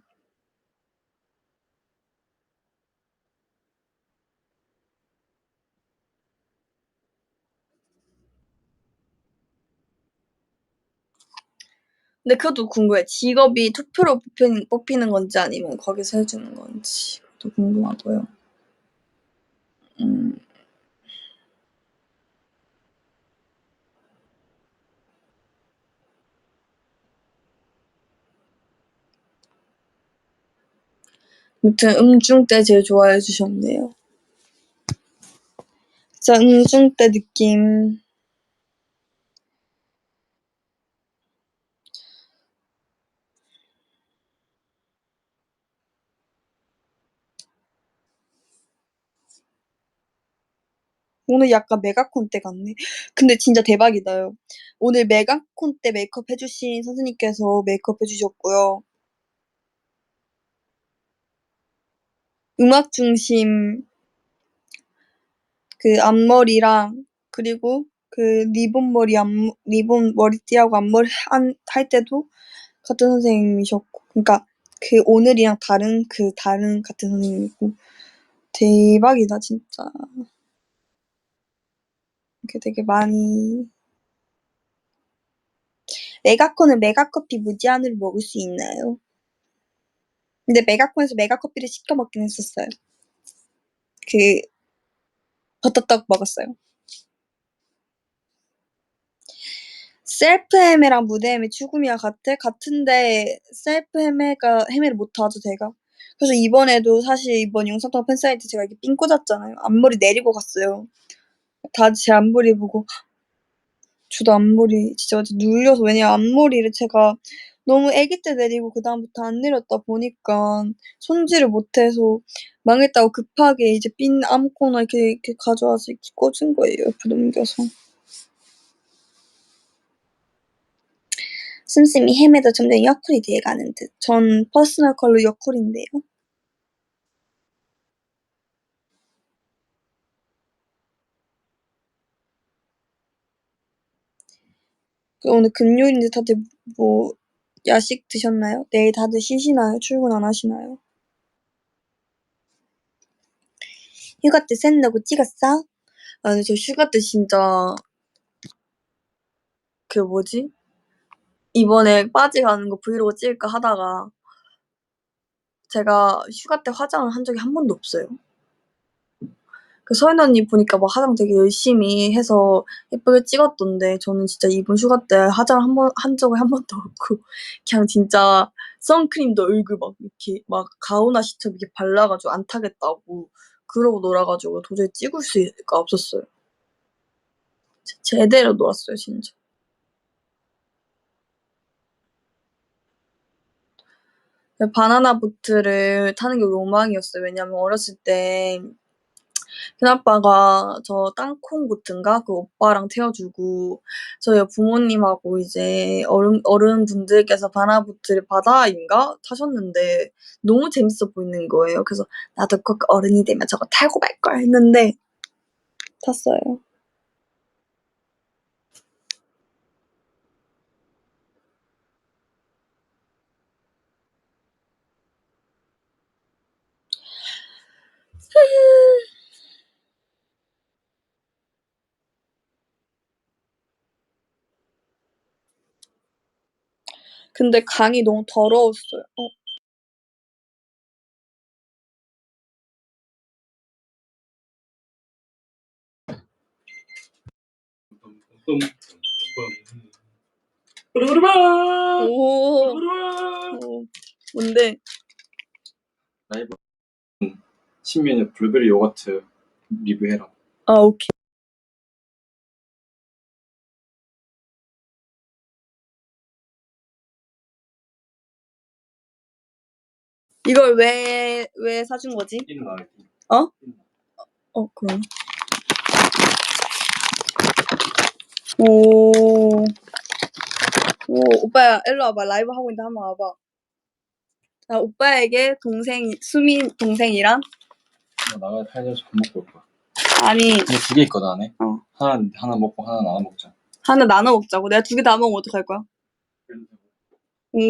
근데 그것도 궁금해. 직업이 투표로 뽑히는 건지 아니면 거기서 해주는 건지. 그것도 궁금하고요. 아무튼 음중 때 제일 좋아해 주셨네요. 진짜 음중 때 느낌. 오늘 약간 메가콘 때 같네. 근데 진짜 대박이다요. 오늘 메가콘 때 메이크업 해주신 선생님께서 메이크업 해주셨고요. 음악 중심 그 앞머리랑 그리고 그 리본 머리띠하고 앞머리 할 때도 같은 선생님이셨고, 그러니까 그 오늘이랑 다른 같은 선생님이고 대박이다 진짜. 이렇게 되게 많이. 메가콘은 메가커피 무제한으로 먹을 수 있나요? 근데 메가콘에서 메가커피를 시켜 먹긴 했었어요. 그 버터떡 먹었어요. 셀프 헤매랑 무대 헤매 죽음이야 같아? 같은데 셀프 헤매를 못하죠 제가. 그래서 이번에도 사실 이번 영상통화 팬사이트 제가 이렇게 삥 꽂았잖아요. 앞머리 내리고 갔어요. 다들 제 앞머리 보고 저도 앞머리 진짜 완전 눌려서, 왜냐면 앞머리를 제가 너무 아기 때 내리고 그다음부터 안 내렸다 보니까 손질을 못해서 망했다고 급하게 이제 핀 아무거나 이렇게 가져와서 이렇게 꽂은 거예요. 옆으로 넘겨서. 씀씀이 헤매도 점점 여쿨이 돼가는 듯. 전 퍼스널 컬러 여쿨인데요. 오늘 금요일인데 다들 뭐 야식 드셨나요? 내일 다들 쉬시나요? 출근 안 하시나요? 휴가 때 샌다고 찍었어? 아, 근데 저 휴가 때 진짜 그 뭐지? 이번에 빠지 가는 거 브이로그 찍을까 하다가 제가 휴가 때 화장을 한 적이 한 번도 없어요. 그 서연 언니 보니까 막 화장 되게 열심히 해서 예쁘게 찍었던데 저는 진짜 이번 휴가 때 화장을 한 적이 한 번도 없고 그냥 진짜 선크림도 얼굴 막 이렇게 막 가오나시처럼 이렇게 발라가지고 안 타겠다고 그러고 놀아가지고 도저히 찍을 수가 없었어요. 제대로 놀았어요 진짜. 바나나 보트를 타는 게 로망이었어요. 왜냐면 어렸을 때 큰아빠가 저 땅콩 보트인가 그 오빠랑 태워주고 저희 부모님하고 이제 어른분들께서 바나나 보트를 바다인가 타셨는데 너무 재밌어 보이는 거예요. 그래서 나도 꼭 어른이 되면 저거 타고 말 걸 했는데 탔어요. 근데 강이 너무 더러웠어요. 오. 뭔데? 라이브 신메뉴 블루베리 요거트 리뷰해라. 아, 오케이. 이걸 왜 사준 거지? 끼는 나를. 어? 그럼. 오. 오, 오빠야, 일로 와봐. 라이브 하고 있는데 한번 와봐. 자, 오빠에게 수민 동생이랑 나가서 편의점에서 밥 먹고 올 거야. 아니, 이게 2개 있거든 안에. 어. 하나 먹고 하나 나눠 먹자. 하나 나눠 먹자고. 내가 2개 다 먹으면 어떡할 거야? 오,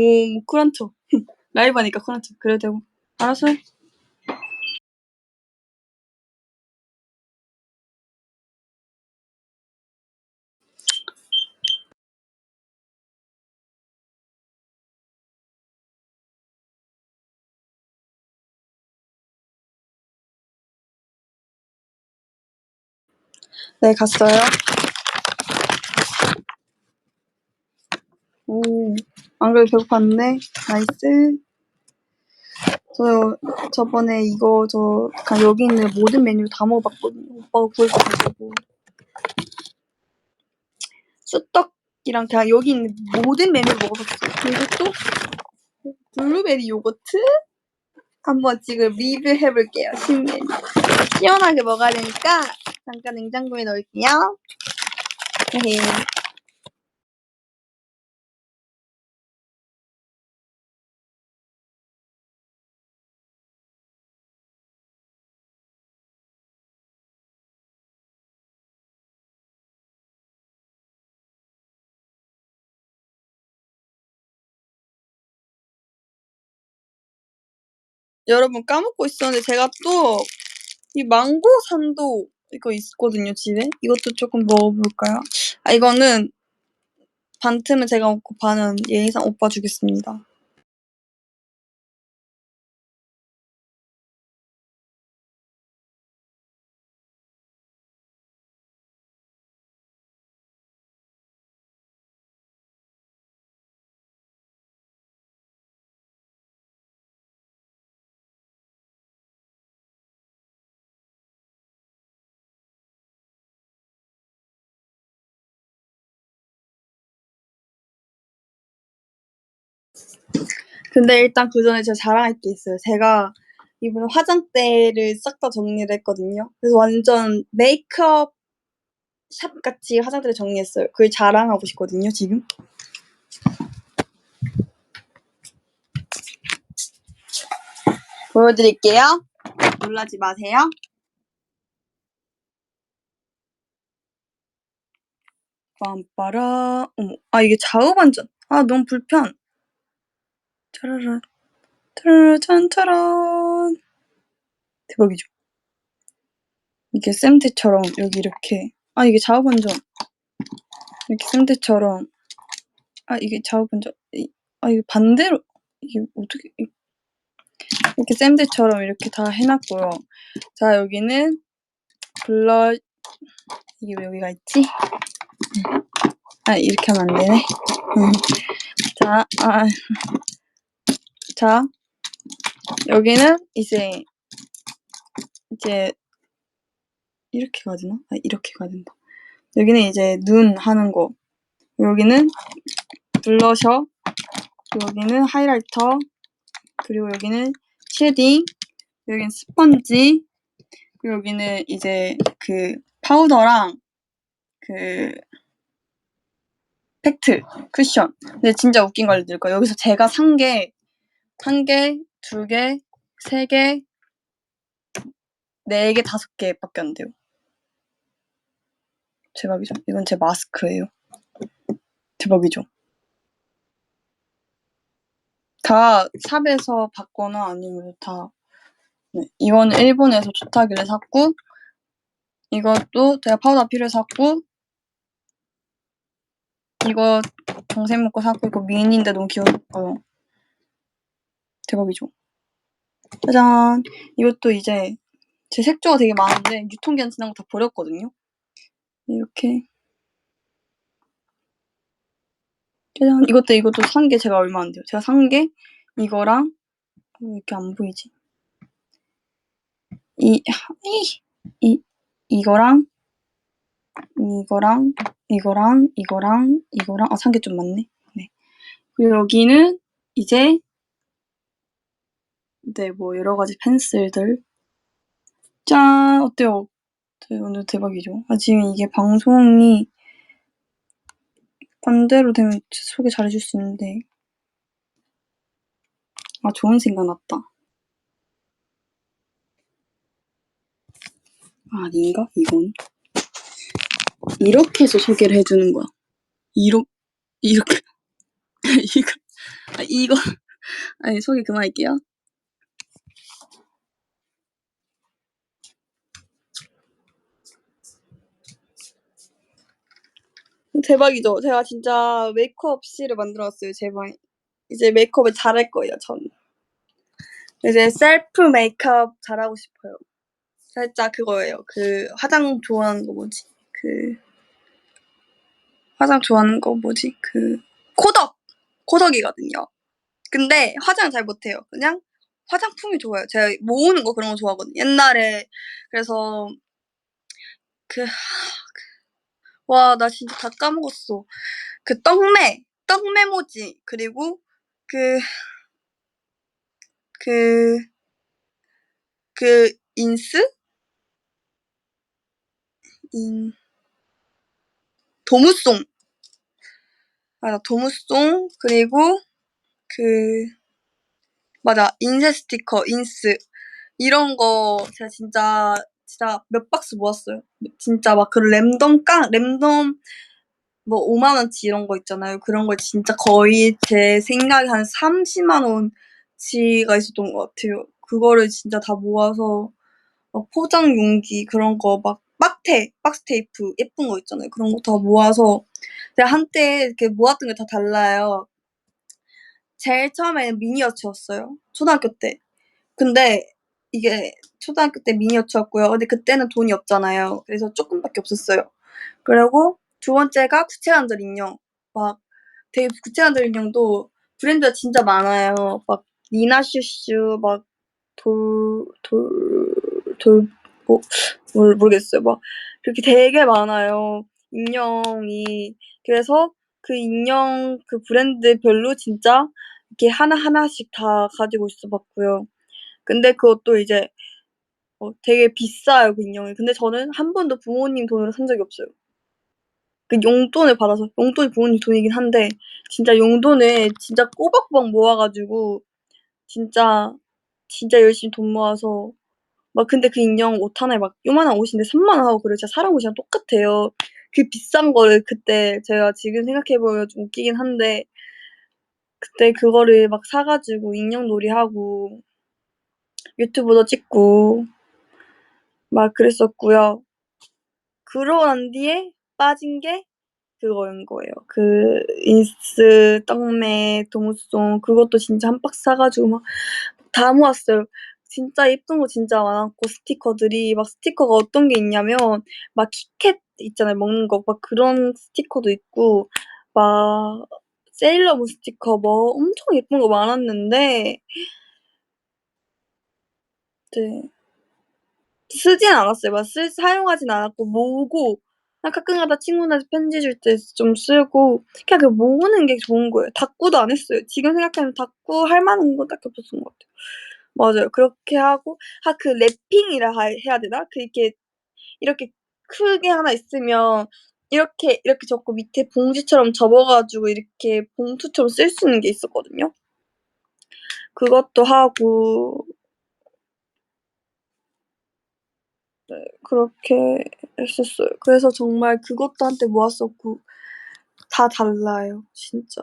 쿨한쳐. 라이브 하니까 쿨한쳐. 그래도 되고. 알았어 해. 네, 갔어요. 오, 안 그래도 배고팠는데. 나이스. 저번에 이거 그냥 여기 있는 모든 메뉴 다 먹어봤거든요. 오빠가 구해줘가지고. 쑥떡이랑 그냥 여기 있는 모든 메뉴를 먹어봤어요. 그리고 또 블루베리 요거트 한번 지금 리뷰해볼게요. 신메뉴. 시원하게 먹어야 되니까 잠깐 냉장고에 넣을게요. 헤헤. 여러분 까먹고 있었는데 제가 또 이 망고 산도 이거 있거든요 집에. 이것도 조금 먹어볼까요? 아 이거는 반 틈은 제가 먹고 반은 예의상 오빠 주겠습니다. 근데 일단 그 전에 제가 자랑할 게 있어요. 제가 이번에 화장대를 싹 다 정리를 했거든요. 그래서 완전 메이크업 샵같이 화장대를 정리했어요. 그걸 자랑하고 싶거든요, 지금. 보여드릴게요. 놀라지 마세요. 빰빠라. 어머, 아 이게 좌우 반전. 아 너무 불편. 짜라란, 짜라란, 짠짜란. 대박이죠. 이게 쌤트처럼 여기 이렇게. 아 이게 좌우 반전. 이렇게 쌤트처럼. 아 이게 좌우 반전. 아 이게 반대로. 이게 어떻게? 이렇게 쌤들처럼 이렇게 다 해놨고요. 자 여기는 블러 이게 왜 여기가 있지? 아 이렇게 하면 안 되네. 자, 자 여기는 이제 이렇게 가야 되나? 아 이렇게 가야 된다. 여기는 이제 눈 하는 거. 여기는 블러셔. 여기는 하이라이터. 그리고 여기는 쉐딩. 여기는 스펀지. 그리고 여기는 이제 그 파우더랑 그 팩트 쿠션. 근데 진짜 웃긴 걸 알려드릴 거예요. 여기서 제가 산 게 1개, 2개, 3개, 4개, 5개밖에 안 돼요. 대박이죠. 이건 제 마스크예요. 대박이죠. 다 샵에서 받거나 아니면 다 네. 이거는 일본에서 좋다길래 샀고 이것도 제가 파우더 필요해서 샀고 이거 동생 먹고 샀고 이거 미니인데 너무 귀여워요. 대박이죠. 짜잔. 이것도 이제 제 색조가 되게 많은데 유통기한 지난 거 다 버렸거든요. 이렇게 짜잔. 이것도 산 게 제가 얼마 안 돼요. 제가 산 게 이거랑 왜 이렇게 안 보이지? 이거랑 이거랑 아, 산 게 좀 많네. 네. 그리고 여기는 이제 네, 뭐 여러 가지 펜슬들. 짠! 어때요? 오늘 대박이죠? 아, 지금 이게 방송이 반대로 되면 소개 잘해줄 수 있는데. 아, 좋은 생각 났다. 아닌가? 이건 이렇게 해서 소개를 해주는 거야. 이렇게 이거 아니 소개 그만할게요. 대박이죠. 제가 진짜 메이크업실을 만들어놨어요, 제 방에. 이제 메이크업을 잘할 거예요, 전. 이제 셀프 메이크업 잘하고 싶어요. 살짝 그거예요. 그 화장 좋아하는 거 뭐지? 화장 좋아하는 거 뭐지? 코덕이거든요. 근데 화장 잘 못해요. 그냥 화장품이 좋아요. 제가 모으는 거 그런 거 좋아하거든요. 옛날에 그래서 와, 나 진짜 다 까먹었어. 떡메모지 그리고 인스? 도무송. 맞아, 도무송 그리고 맞아, 인쇄 스티커, 인스. 이런 거 제가 진짜 몇 박스 모았어요. 진짜 막 랜덤 뭐 5만 원치 이런 거 있잖아요. 그런 걸 진짜 거의 제 생각에 한 30만 원치가 있었던 것 같아요. 그거를 진짜 다 모아서 포장 용기 그런 거 막 박스 테이프 예쁜 거 있잖아요. 그런 거 다 모아서 제가 한때 이렇게 모았던 게 다 달라요. 제일 처음에는 미니어처였어요. 초등학교 때. 근데 이게 초등학교 때 미니어처였고요. 근데 그때는 돈이 없잖아요. 그래서 조금밖에 없었어요. 그리고 두 번째가 구체관절 인형. 막 되게 구체관절 인형도 브랜드가 진짜 많아요. 막 니나슈슈, 막 모르겠어요. 막 그렇게 되게 많아요. 인형이. 그래서 그 인형 그 브랜드별로 진짜 이렇게 하나하나씩 다 가지고 있어 봤고요. 근데 그것도 이제 되게 비싸요, 그 인형이. 근데 저는 한 번도 부모님 돈으로 산 적이 없어요. 그 용돈을 받아서 용돈이 부모님 돈이긴 한데 진짜 용돈을 진짜 꼬박꼬박 모아 가지고 진짜 열심히 돈 모아서 막 근데 그 인형 옷 하나에 막 요만한 옷인데 3만 원 하고 그래요. 진짜 사람 옷이랑 똑같아요. 그 비싼 거를 그때 제가 지금 생각해 보면 좀 웃기긴 한데 그때 그거를 막 사 가지고 인형놀이 하고 유튜브도 찍고 막 그랬었고요. 그러고 난 뒤에 빠진 게 그거인 거예요. 그 인스, 떡메, 도무송 그것도 진짜 한 박스 사 가지고 막 다 모았어요. 진짜 예쁜 거 진짜 많았고 스티커들이 막 스티커가 어떤 게 있냐면 막 키캣 있잖아요. 먹는 거 막 그런 스티커도 있고 막 세일러문 스티커 뭐 엄청 예쁜 거 많았는데 네. 쓰진 않았어요. 막 사용하진 않았고 모으고 그냥 가끔가다 친구한테 편지 줄 때 좀 쓰고 그냥 그 모으는 게 좋은 거예요. 다꾸도 안 했어요. 지금 생각하면 다꾸 할 만한 건 딱히 없었던 것 같아요. 맞아요. 그렇게 하고 그 랩핑이라 해야 되나? 이렇게 크게 하나 있으면 이렇게 접고 밑에 봉지처럼 접어 가지고 이렇게 봉투처럼 쓸 수 있는 게 있었거든요. 그것도 하고 네 그렇게 했었어요. 그래서 정말 그것도 한때 모았었고 다 달라요 진짜.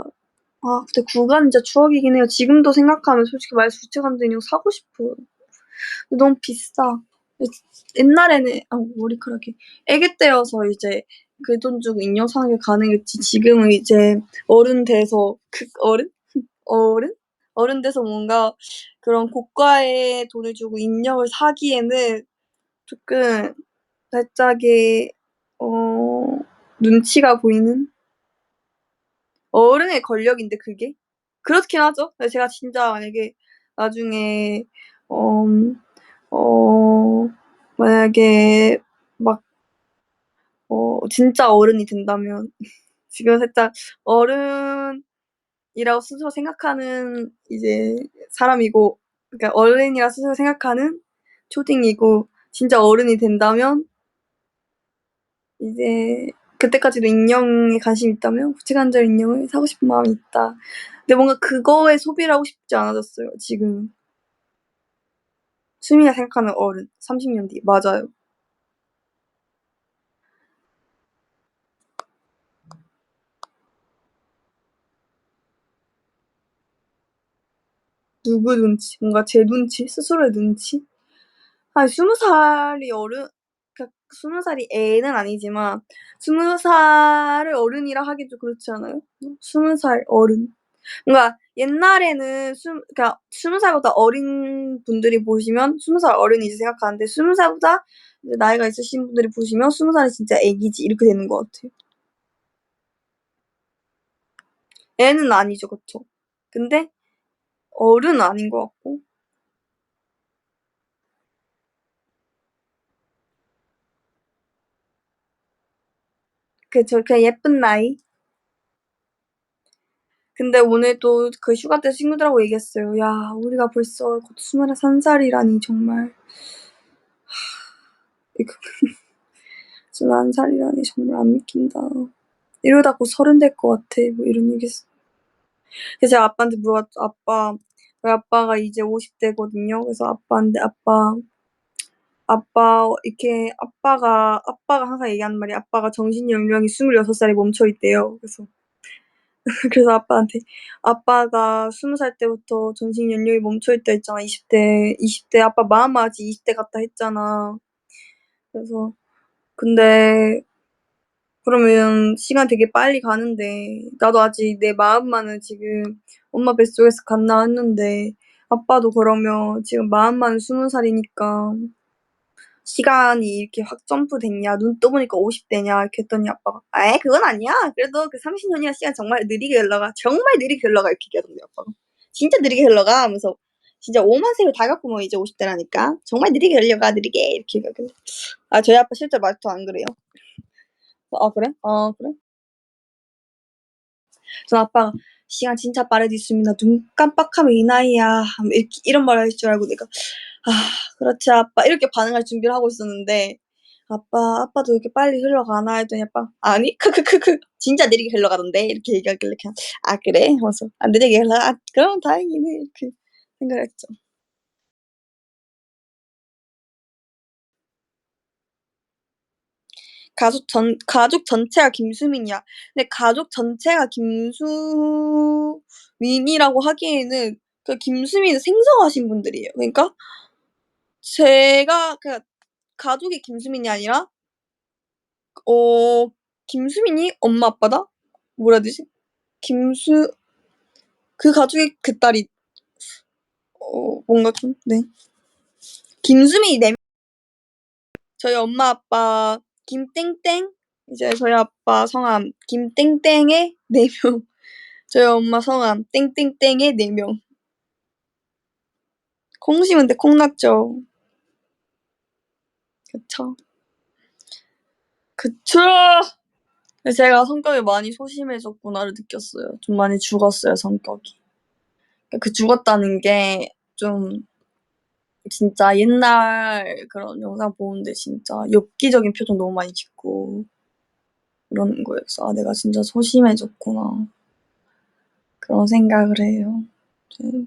근데 구간 진짜 추억이긴 해요. 지금도 생각하면 솔직히 말해서 구체관절 인형 사고 싶어요. 근데 너무 비싸. 옛날에는 머리카락이 아기 때여서 이제 그 돈 주고 인형 사는 게 가능했지 지금은 이제 어른 돼서 어른 돼서 뭔가 그런 고가의 돈을 주고 인형을 사기에는 조금 살짝의 눈치가 보이는 어른의 권력인데 그게 그렇긴 하죠. 근데 제가 진짜 만약에 나중에 만약에 막 진짜 어른이 된다면 지금 살짝 어른이라고 스스로 생각하는 이제 사람이고 그러니까 어른이라 스스로 생각하는 초딩이고 진짜 어른이 된다면 이제 그때까지도 인형에 관심이 있다면 구체관절 인형을 사고 싶은 마음이 있다. 근데 뭔가 그거에 소비를 하고 싶지 않아졌어요, 지금은. 수미가 생각하는 어른, 30년 뒤. 맞아요. 누구 눈치? 뭔가 제 눈치? 스스로의 눈치? 아니 20살이 그러니까 20살이 애는 아니지만 20살을 어른이라 하기 좀 그렇지 않아요? 20살 어른. 뭔가 옛날에는 그러니까 20살보다 어린 분들이 보시면 20살 어른이지 생각하는데 20살보다 이제 나이가 있으신 분들이 보시면 20살이 진짜 애기지 이렇게 되는 것 같아요. 애는 아니죠, 그쵸? 근데 어른은 아닌 것 같고. 그쵸, 그냥 예쁜 나이. 근데 오늘 또 그 휴가 때 친구들하고 얘기했어요. 야, 우리가 벌써 곧 21살이라니 정말. 이거 21살이라니 정말 안 믿긴다. 이러다 곧 30 될 것 같아. 뭐 이런 얘기 했어. 그래서 제가 아빠한테 물어봤죠. 아빠, 저희 아빠가 이제 50대거든요. 그래서 아빠한테 이렇게 아빠가 항상 얘기하는 말이 아빠가 정신 연령이 26살에 멈춰 있대요. 그래서 아빠한테 아빠가 20살 때부터 정신 연령이 멈춰 있다 했잖아. 20대 아빠 마음은 아직 20대 같다 했잖아. 그래서 근데 그러면 시간 되게 빨리 가는데 나도 아직 내 마음만은 지금 엄마 뱃속에서 갓 나왔는데 아빠도 그러면 지금 마음만은 20살이니까 시간이 이렇게 확 점프됐냐? 눈 떠보니까 50대냐? 이렇게 했더니 아빠가 에이 그건 아니야. 그래도 그 30년이야 시간 정말 느리게 흘러가. 정말 느리게 흘러가 이렇게 얘기하던데 아빠가. 진짜 느리게 흘러가 하면서 진짜 5만 세로 다 겪으면 이제 50대라니까. 정말 느리게 흘러가 느리게 이렇게 얘기하길래 아 저희 아빠 실제 말투 안 그래요? 아 그래? 아 그래? 전 아빠가 시간 진짜 빠르디 수민아 눈 깜빡하면 이 나이야 이렇게 이런 말 할 줄 알고 내가 아 그렇지 아빠 이렇게 반응할 준비를 하고 있었는데 아빠도 이렇게 빨리 흘러가나 했더니 아빠 아니 크크크크 진짜 느리게 흘러가던데 이렇게 얘기하길래 그냥 아 그래 하면서 아 느리게 흘러가 아, 그럼 다행이네 이렇게 생각했죠. 가족 전체가 김수민이야. 근데 가족 전체가 김수민이라고 하기에는 그 김수민을 생성하신 분들이에요. 그러니까 제가 가족이 김수민이 아니라 어 김수민이 엄마 아빠다? 뭐라 해야 되지? 그 가족의 그 딸이 뭔가 좀 네. 김수민이 4명 저희 엄마 아빠 김땡땡 이제 저희 아빠 성함 김땡땡의 4명 저희 엄마 성함 땡땡땡의 4명 콩 심은데 콩 났죠. 그쵸. 그쵸. 제가 성격이 많이 소심해졌구나를 느꼈어요. 좀 많이 죽었어요, 성격이. 그 죽었다는 게 좀 진짜 옛날 그런 영상 보는데 진짜 엽기적인 표정 너무 많이 짓고 이러는 거예요. 그래서 '아 내가 진짜 소심해졌구나.' 그런 생각을 해요. 네.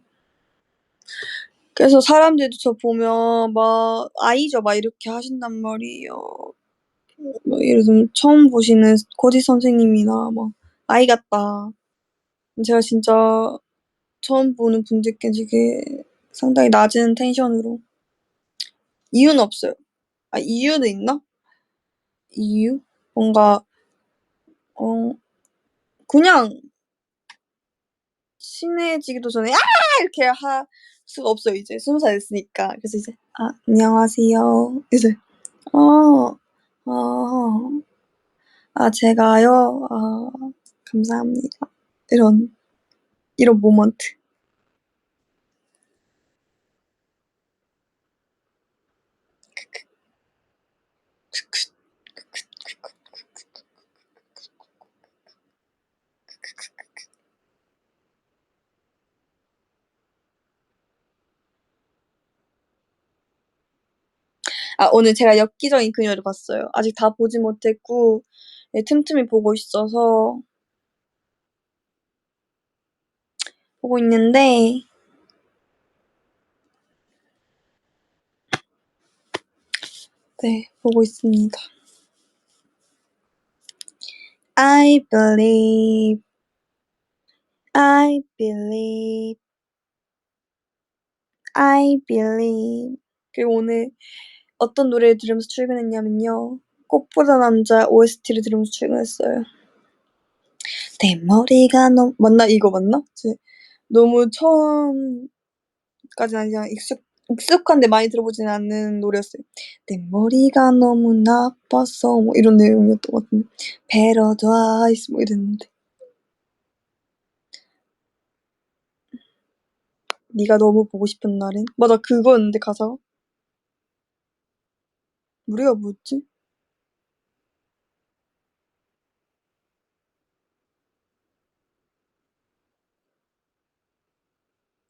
그래서 사람들도 저 보면 막 "아이죠." 막 이렇게 하신단 말이에요. 뭐 예를 들면 처음 보시는 코디 선생님이나 막 "아이 같다." 제가 진짜 처음 보는 분들께 되게 상당히 낮은 텐션으로 이유는 없어요. 아 이유는 있나? 이유? 뭔가 그냥 친해지기도 전에 "아!" 이렇게 할 수가 없어요 이제 20살 됐으니까. 그래서 이제 "아 안녕하세요." 이제 "어. 아. 아 제가요? 아 감사합니다." 이런 모먼트. 아 오늘 제가 엽기적인 그녀를 봤어요. 아직 다 보지 못했고 예 틈틈이 보고 있는데 네 보고 있습니다. I believe, I believe I believe. 그리고 오늘 어떤 노래를 들으면서 출근했냐면요. 꽃보다 남자 OST를 들으면서 출근했어요. 내 머리가 너무 맞나? 이거 맞나? 너무 처음까지는 아니지만 익숙한데 많이 들어보진 않는 노래였어요. 내 머리가 너무 나빠서 뭐 이런 내용이었던 것 같은데 Paradise 뭐 이랬는데 네가 너무 보고 싶은 날엔 맞아 그거였는데 가사가 우리가 뭐였지?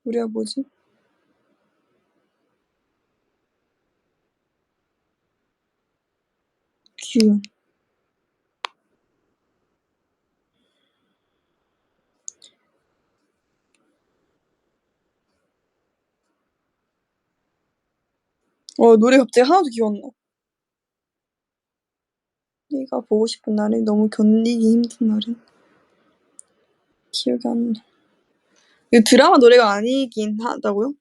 우리가 뭐지? 기운 노래 갑자기 하나도 기억 안 나. 네가 보고 싶은 날엔 너무 견디기 힘든 날엔 기억이 안 나. 이거 드라마 노래가 아니긴 하다고요?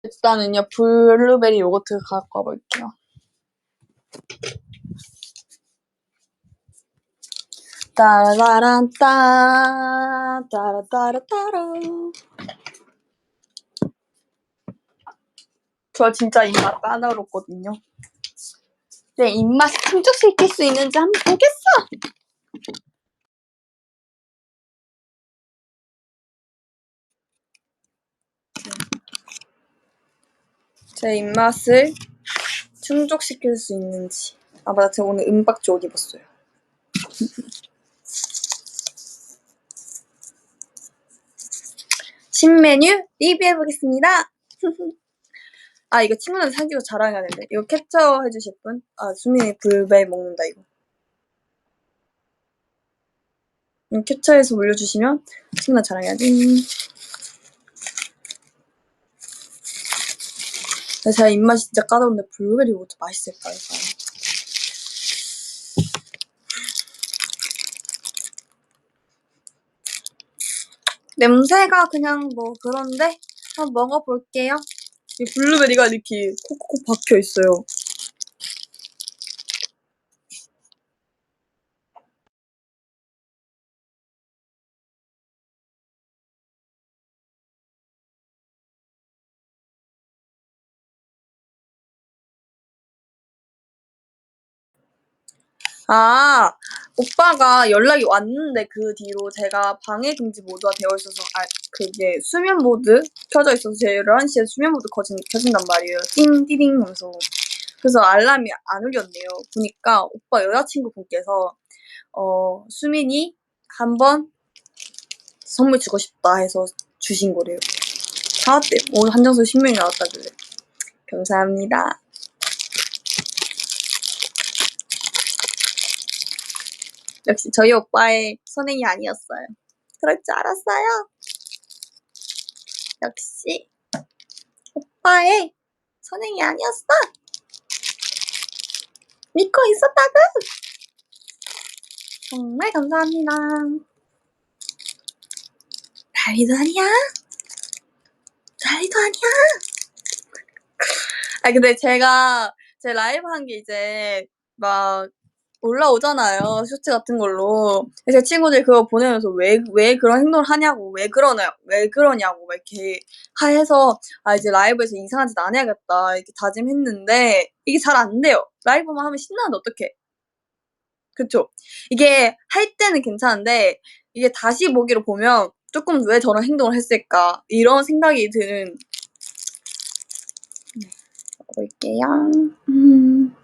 일단은요 블루베리 요거트 갖고 와볼게요. 따라라란따 따라따라따라 저 진짜 입맛 까다롭거든요. 내 입맛 충족시킬 수 있는지 한번 보겠어. 제 입맛을 충족시킬 수 있는지. 아 맞아 제가 오늘 은박지 옷 입었어요. 신메뉴 리뷰해보겠습니다. 아 이거 친구들한테 사진 찍어서 자랑해야 되는데 이거 캡처해 주실 분? 아 수민이 불배 먹는다 이거. 캡처해서 올려주시면 친구들 자랑해야지. 제가 입맛이 진짜 까다로운데 블루베리 요거트 맛있을까요? 냄새가 그냥 뭐 그런데 한번 먹어볼게요. 이 블루베리가 이렇게 콕콕 박혀있어요. 아 오빠가 연락이 왔는데 그 뒤로 제가 방해 금지 모드가 되어 있어서 그게 수면 모드 켜져 있어서 제 11시에 수면 모드 켜진단 말이에요. 띵디딩 하면서. 그래서 알람이 안 울렸네요. 보니까 오빠 여자친구분께서 수민이 한번 선물 주고 싶다 해서 주신 거래요. 사왔대요. 오늘 한정수 10명이 나왔다길래. 감사합니다. 역시 저희 오빠의 선행이 아니었어요. 그럴 줄 알았어요. 역시 오빠의 선행이 아니었어. 믿고 있었다고. 정말 감사합니다. 난리도 아니야. 난리도 아니야. 아 근데 제가 제 라이브 한 게 이제 막 올라오잖아요. 쇼츠 같은 걸로. 제 친구들이 그거 보내면서 왜 그런 행동을 하냐고, 왜 그러냐고, 막 이렇게 해서, 이제 라이브에서 이상한 짓 안 해야겠다, 이렇게 다짐했는데, 이게 잘 안 돼요. 라이브만 하면 신나는데 어떡해. 그쵸? 이게 할 때는 괜찮은데, 이게 다시 보기로 보면, 조금 왜 저런 행동을 했을까, 이런 생각이 드는, 볼게요. 야, 응,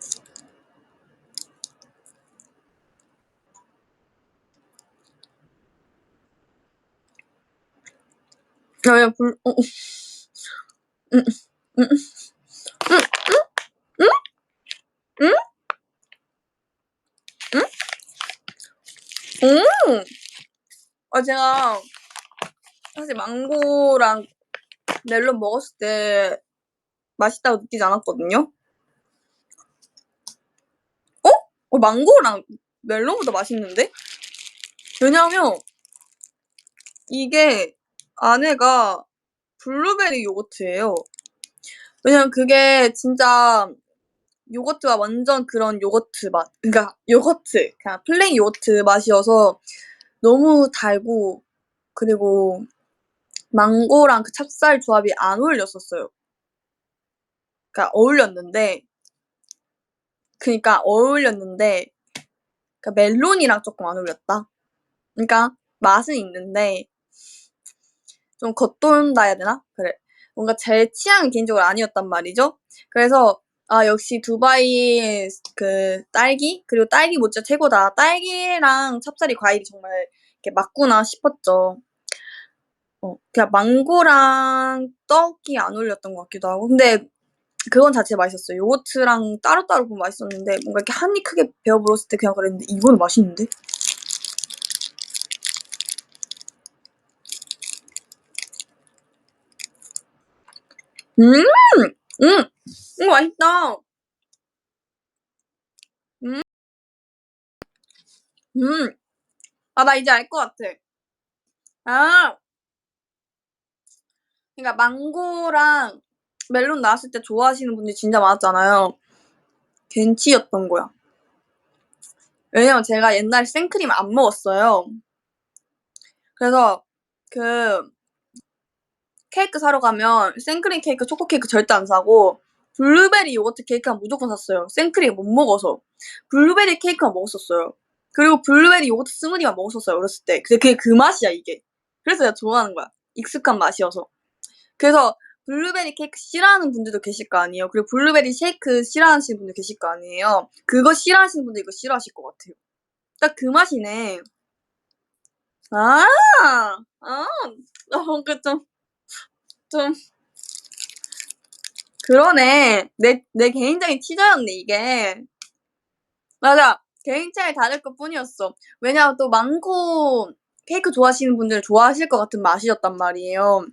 응, 응, 응, 응, 응. 제가 사실 망고랑 멜론 먹었을 때 맛있다고 느끼지 않았거든요. 망고랑 멜론보다 맛있는데? 왜냐하면 이게 안에가 블루베리 요거트예요. 왜냐면 그게 진짜 요거트가 완전 그런 요거트 맛. 그러니까 요거트, 그냥 플레인 요거트 맛이어서 너무 달고 그리고 망고랑 그 찹쌀 조합이 안 어울렸었어요. 그러니까 어울렸는데 그러니까 멜론이랑 조금 안 어울렸다. 그러니까 맛은 있는데 좀 겉돈다 해야 되나? 그래. 뭔가 제 취향은 개인적으로 아니었단 말이죠. 그래서 아 역시 두바이의 그 딸기 그리고 딸기 모짜 최고다. 딸기랑 찹쌀이 과일이 정말 이렇게 맞구나 싶었죠. 그냥 망고랑 떡이 안 어울렸던 것 같기도 하고. 근데 그건 자체 맛있었어요. 요거트랑 따로따로 보면 맛있었는데 뭔가 이렇게 한 입 크게 베어 물었을 때 그냥 그랬는데 이거는 맛있는데? 음! 이거 맛있다. 음, 음. 아, 나 이제 알 것 같아. 아, 그러니까 망고랑 멜론 나왔을 때 좋아하시는 분들이 진짜 많았잖아요. 겐치였던 거야. 왜냐면 제가 옛날에 생크림 안 먹었어요. 그래서 그 케이크 사러 가면 생크림 케이크, 초코 케이크 절대 안 사고 블루베리 요거트 케이크는 무조건 샀어요. 생크림 못 먹어서. 블루베리 케이크만 먹었었어요. 그리고 블루베리 요거트 스무디만 먹었었어요, 어렸을 때. 근데 그게 그 맛이야, 이게. 그래서 내가 좋아하는 거야. 익숙한 맛이어서. 그래서 블루베리 케이크 싫어하는 분들도 계실 거 아니에요. 그리고 블루베리 쉐이크 싫어하시는 분들 계실 거 아니에요. 그거 싫어하시는 분들 이거 싫어하실 것 같아요. 딱 그 맛이네. 아, 뭔가 좀, 그러네. 내 개인적인 티저였네, 이게. 맞아. 개인 차이 다를 것 뿐이었어. 왜냐면 또 망고 케이크 좋아하시는 분들은 좋아하실 것 같은 맛이었단 말이에요.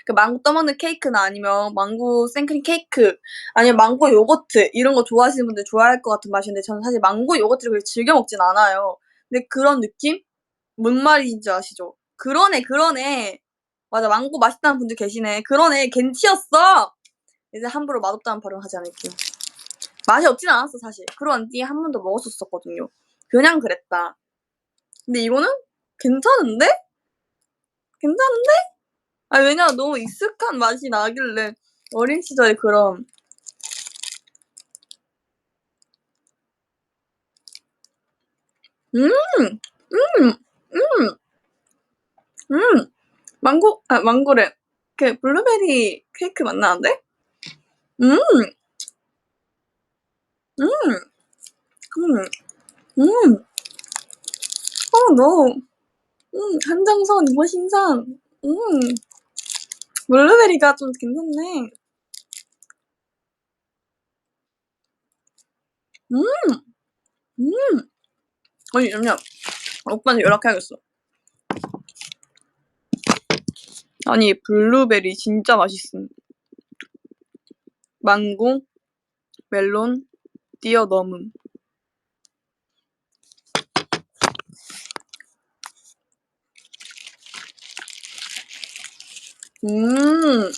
그 망고 떠먹는 케이크나 아니면 망고 생크림 케이크 아니면 망고 요거트 이런 거 좋아하시는 분들 좋아할 것 같은 맛인데 저는 사실 망고 요거트를 그렇게 즐겨 먹진 않아요. 근데 그런 느낌? 뭔 말인지 아시죠? 그러네. 맞아, 망고 맛있다는 분들 계시네. 그러네, 겐치였어! 이제 함부로 맛없다는 발언 하지 않을게요. 맛이 없진 않았어, 사실. 그런 뒤에 한 번도 먹었었거든요. 그냥 그랬다. 근데 이거는 괜찮은데? 괜찮은데? 아, 왜냐면 너무 익숙한 맛이 나길래 어린 시절에 그런 음, 음, 음, 망고래. 그 블루베리 케이크 맛 나는데? 음, 음, 음, 음. 너, 한정선, 이거 신상. 블루베리가 좀 괜찮네. 음, 음. 아니, 잠시만. 오빠한테 연락해야겠어. 아니, 블루베리 진짜 맛있음. 망고, 멜론, 뛰어넘음. 음,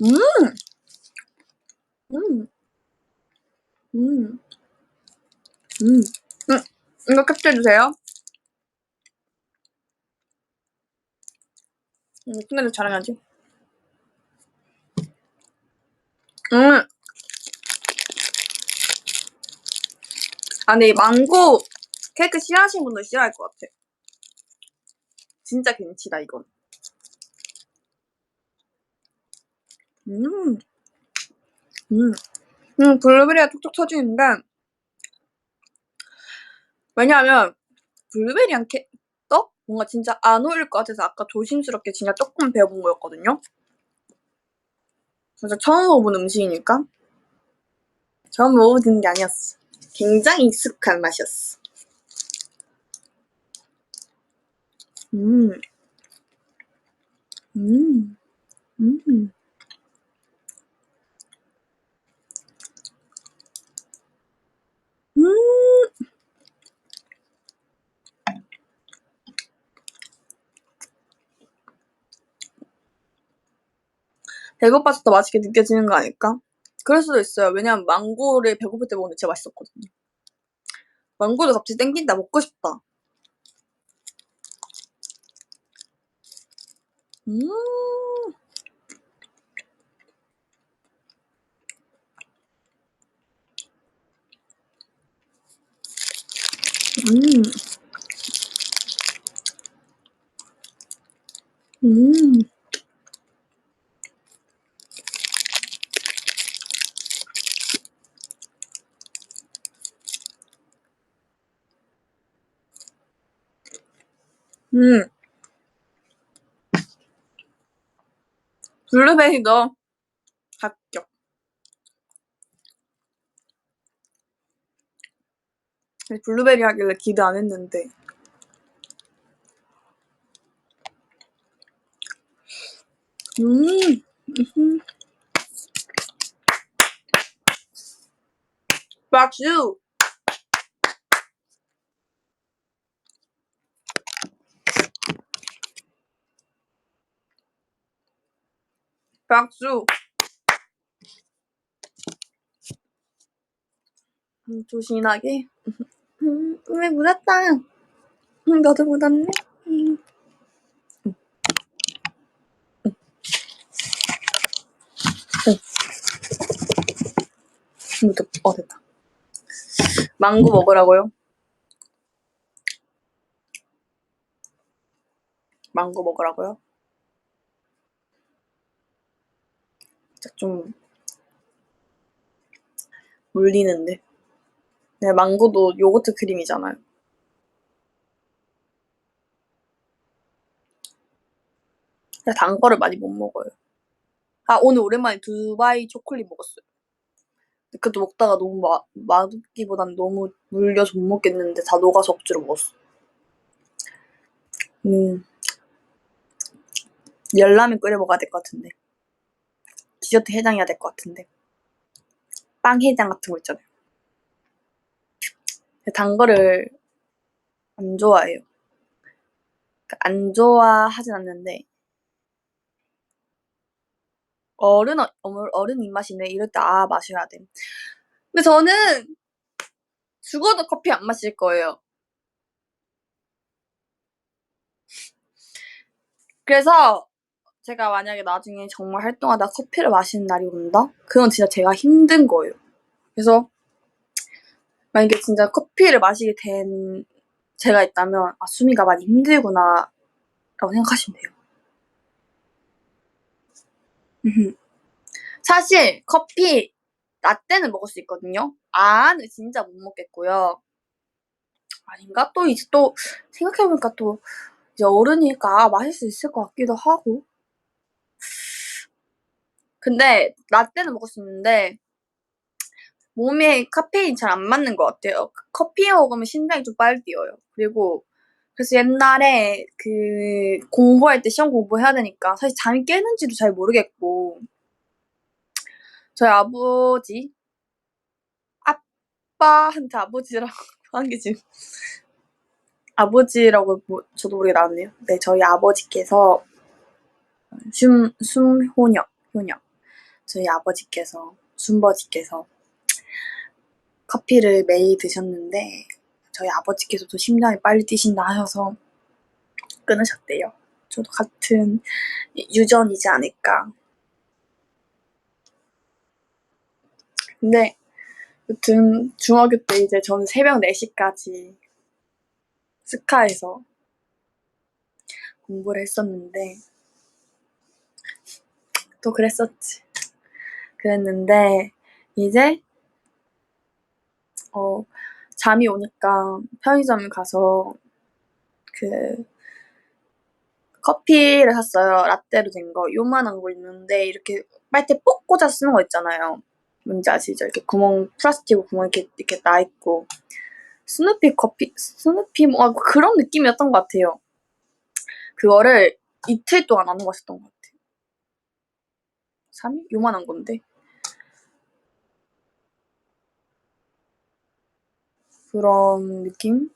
음, 음, 음, 이거 캡처해주세요. 근데 잘해야지. 음, 근데 이 망고 케이크 싫어하시는 분들 싫어할 것 같아. 진짜 괜치다, 이건. 음, 음, 블루베리가 톡톡 터지는데, 왜냐하면, 블루베리랑 떡? 뭔가 진짜 안 어울릴 것 같아서 아까 조심스럽게 진짜 조금 배워본 거였거든요? 그래서 처음 먹어본 음식이니까. 처음 먹어보는 게 아니었어. 굉장히 익숙한 맛이었어. 음, 음, 음, 음, 배고파서 더 맛있게 느껴지는 거 아닐까? 그럴 수도 있어요. 왜냐면 망고를 배고플 때 먹는데 진짜 맛있었거든요. 망고도 갑자기 땡긴다. 먹고 싶다. 음. 음. 음. 음. 블루베리도 합격. 블루베리 하길래 기대 안 했는데. 박수! 박수! 조신하게. 왜 묻었다. 너도 묻었네. 됐다. 망고 먹으라고요? 망고 먹으라고요? 진짜 좀 물리는데. 네, 망고도 요거트 크림이잖아요. 근데 단 거를 많이 못 먹어요. 아, 오늘 오랜만에 두바이 초콜릿 먹었어요. 그것도 먹다가 너무 맛없기보단 너무 물려서 못 먹겠는데 다 녹아서 억지로 먹었어. 열라면 끓여 먹어야 될 것 같은데. 디저트 해장해야 될 것 같은데. 빵 해장 같은 거 있잖아요. 단 거를 안 좋아해요. 그러니까 안 좋아하진 않는데 어른 입맛이네 이럴 때 마셔야 돼. 근데 저는 죽어도 커피 안 마실 거예요. 그래서 제가 만약에 나중에 정말 활동하다 커피를 마시는 날이 온다? 그건 진짜 제가 힘든 거예요. 그래서 만약에 진짜 커피를 마시게 된 제가 있다면 수미가 많이 힘들구나 라고 생각하시면 돼요. 사실 커피 라떼는 먹을 수 있거든요. 아는 진짜 못 먹겠고요. 아닌가? 또 이제 또 생각해보니까 또 이제 어른이니까 마실 수 있을 것 같기도 하고. 근데 라떼는 먹을 수 있는데 몸에 카페인 잘 안 맞는 것 같아요. 커피 먹으면 심장이 좀 빨리 뛰어요. 그리고 그래서 옛날에 공부할 때 시험 공부해야 되니까 사실 잠이 깨는지도 잘 모르겠고 저희 아빠한테 아버지라고 하는 게 지금 아버지라고 저도 모르게 나왔네요. 네, 저희 아버지께서 효녀. 저희 순버지께서 커피를 매일 드셨는데 저희 아버지께서도 심장이 빨리 뛰신다 하셔서 끊으셨대요. 저도 같은 유전이지 않을까. 근데 여튼 중학교 때 이제 저는 새벽 4시까지 스카에서 공부를 했었는데 또 그랬는데 이제 잠이 오니까 편의점 가서 커피를 샀어요. 라떼로 된 거. 요만한 거 있는데 이렇게 빨대 뽁 꽂아 쓰는 거 있잖아요. 뭔지 아시죠? 이렇게 플라스틱 구멍 이렇게 나 있고. 스누피 뭐 그런 느낌이었던 것 같아요. 그거를 이틀 동안 안 마셨던 것 같아요. 3일? 요만한 건데. 그런 느낌?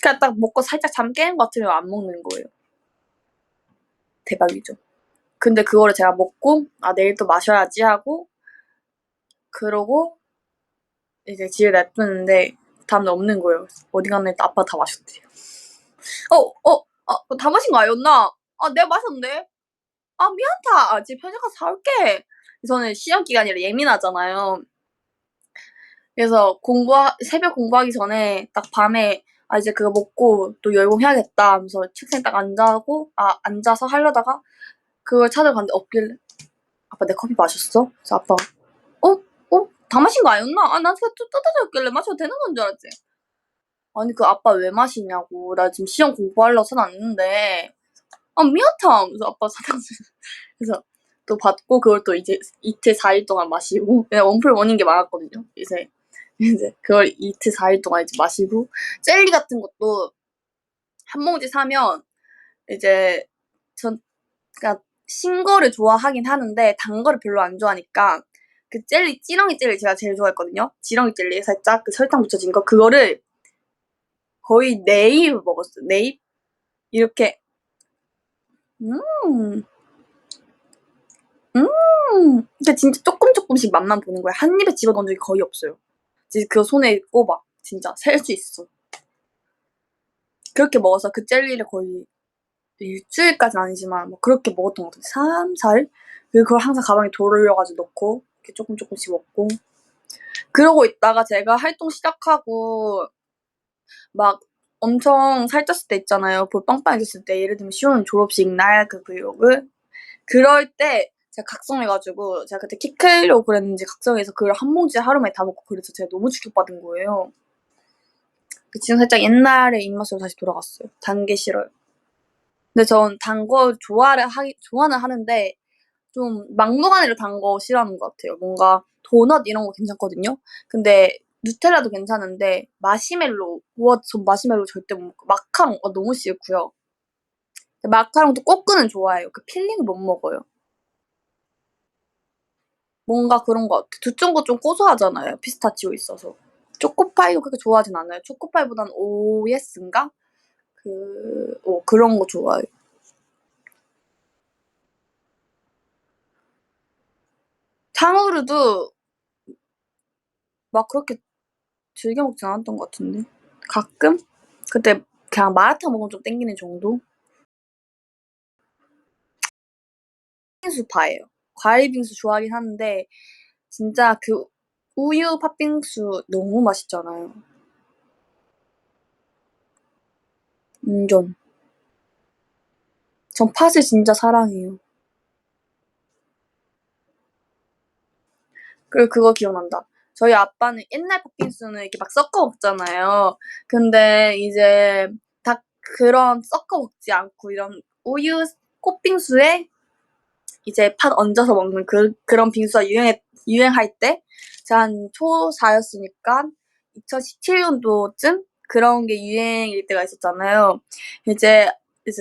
그냥 딱 먹고 살짝 잠 깨는 것 같으면 안 먹는 거예요. 대박이죠. 근데 그거를 제가 먹고 아 내일 또 마셔야지 하고 그러고 이제 집에 냅두는데 다음날 없는 거예요. 어디 갔나 했더니 아빠가 다 마셨대요. 다 마신 거 아니었나? 아 내가 마셨는데? 아 미안하다. 아, 집에 편의점 가서 사올게. 저는 시험 기간이라 예민하잖아요. 그래서 새벽 공부하기 전에 딱 밤에 아 이제 그거 먹고 또 열공해야겠다 하면서 책상에 딱 앉아서 하려다가 그걸 찾으러 갔는데 없길래 아빠 내 커피 마셨어? 그래서 아빠가 다 마신 거 아니었나? 아 나한테 또 떠다져 있길래 마셔도 되는 건 줄 알았지. 아니 그 아빠 왜 마시냐고. 나 지금 시험 공부하려고 사놨는데 아 미안하다. 그래서 아빠 사다 그래서 또 받고 그걸 또 이제 이틀 4일 동안 마시고 그냥 원풀 원인 게 많았거든요. 이제 그걸 이틀 4일 동안 이제 마시고 젤리 같은 것도 한 봉지 사면 이제 전 그러니까 신 거를 좋아하긴 하는데 단 거를 별로 안 좋아하니까 그 젤리 찌렁이 젤리 제가 제일 좋아했거든요. 지렁이 젤리 살짝 그 설탕 묻혀진 거 그거를 거의 4입을 먹었어요. 4입 이렇게 음. 근데 진짜 조금씩 맛만 보는 거야. 한 입에 집어넣은 적이 거의 없어요. 진짜 그거 손에 꼽아. 진짜 셀 수 있어. 그렇게 먹어서 그 젤리를 거의 일주일까지는 아니지만 뭐 그렇게 먹었던 것 같아요. 3, 4일? 그걸 항상 가방에 돌려가지고 넣고 이렇게 조금씩 먹고 그러고 있다가 제가 활동 시작하고 막 엄청 살쪘을 때 있잖아요. 볼 빵빵해졌을 때 예를 들면 시오는 졸업식 날 그 브이로그 그럴 때 제가 각성해가지고 제가 그때 키 크려고 그랬는지 각성해서 그걸 한 봉지에 하루 만에 다 먹고 그래서 제가 너무 충격받은 거예요. 지금 살짝 옛날의 입맛으로 다시 돌아갔어요. 단 게 싫어요. 근데 전 단 거 좋아는 하는데 좀 막무가내로 단 거 싫어하는 것 같아요. 뭔가 도넛 이런 거 괜찮거든요. 근데 누텔라도 괜찮은데 마시멜로 전 마시멜로 절대 못 먹고 마카롱 너무 싫고요. 마카롱도 꼬끄는 좋아해요. 그 필링을 못 먹어요. 뭔가 그런 것 같아. 두쫑거 좀 고소하잖아요. 피스타치오 있어서. 초코파이도 그렇게 좋아하진 않아요. 초코파이보단 OS인가? 그런 거 좋아해요. 탕후루도 막 그렇게 즐겨 먹진 않았던 것 같은데. 가끔? 그때 그냥 마라탕 먹으면 좀 땡기는 정도? 팥빙수파예요. 과일 빙수 좋아하긴 하는데 진짜 그 우유 팥빙수 너무 맛있잖아요. 완전. 전 팥을 진짜 사랑해요. 그리고 그거 기억난다. 저희 아빠는 옛날 팥빙수는 이렇게 막 섞어 먹잖아요. 근데 이제 다 그런 섞어 먹지 않고 이런 우유 꽃빙수에 이제 팥 얹어서 먹는 그런 빙수가 유행할 때 제가 한 초4였으니까 2017년도쯤 그런 게 유행일 때가 있었잖아요. 이제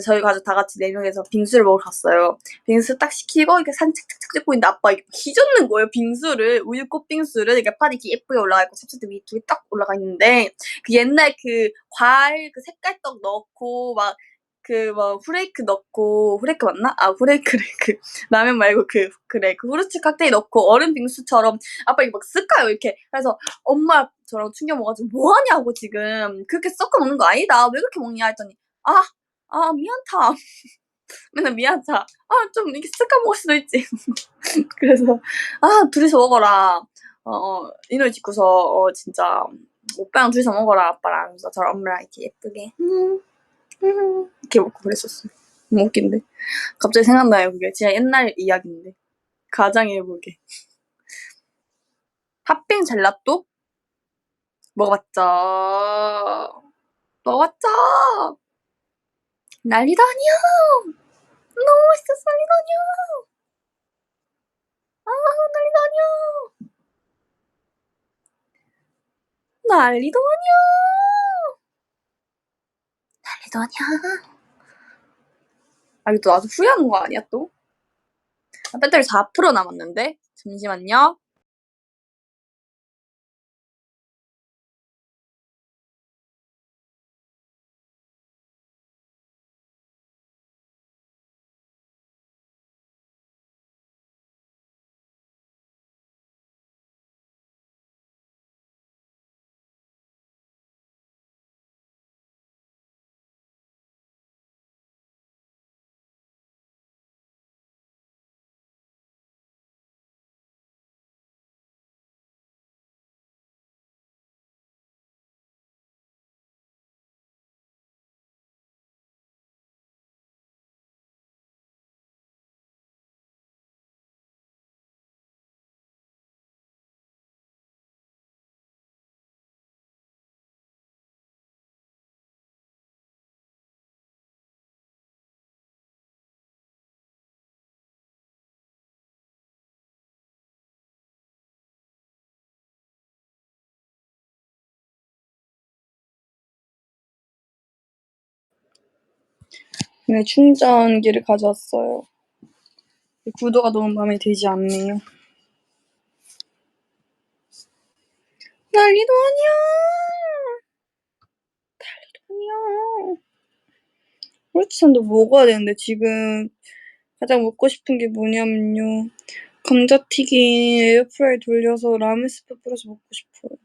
저희 가족 다 같이 4명이서 빙수를 먹으러 갔어요. 빙수 딱 시키고 이렇게 사진 착착착 찍고 있는데 아빠가 이렇게 휘젓는 거예요, 빙수를. 우유 꽃빙수를. 그러니까 팥이 이렇게 예쁘게 올라가 있고 찹쌀도 위에 두 개 딱 올라가 있는데 그 옛날 그 과일 그 색깔떡 넣고 막 후레이크 넣고 후레이크 맞나? 아 후레이크래 라면 말고 그래 그 후르츠 칵테일 넣고 얼음 빙수처럼 아빠 이거 막 쓱가요 이렇게. 그래서 엄마 저랑 충격 먹어가지고 뭐 하냐고 지금 그렇게 섞어 먹는 거 아니다 왜 그렇게 먹냐 했더니 미안타 맨날 미안타 좀 이렇게 쓱가 먹을 수도 있지 그래서 둘이서 먹어라 이노를 짓고서 진짜 오빠랑 둘이서 먹어라 아빠랑 그래서 저랑 엄마랑 이렇게 예쁘게 이렇게 먹고 그랬었어요. 너무 웃긴데. 갑자기 생각나요, 그게. 진짜 옛날 이야기인데. 가장해보게. 팥빙 젤라또? 먹어봤죠. 먹어봤죠. 난리도 아니야. 너무 맛있었어, 난리도 아니야. 난리도 아니야. 난리도 아니야. 난리도 아니야. 이거 또 나도 후회하는 거 아니야, 또? 배터리 4% 남았는데? 잠시만요. 네, 충전기를 가져왔어요. 구도가 너무 마음에 들지 않네요. 난리도 아니야. 후르츠산도 먹어야 되는데 지금 가장 먹고 싶은 게 뭐냐면요. 감자튀김 에어프라이 돌려서 라면 스프 뿌려서 먹고 싶어요.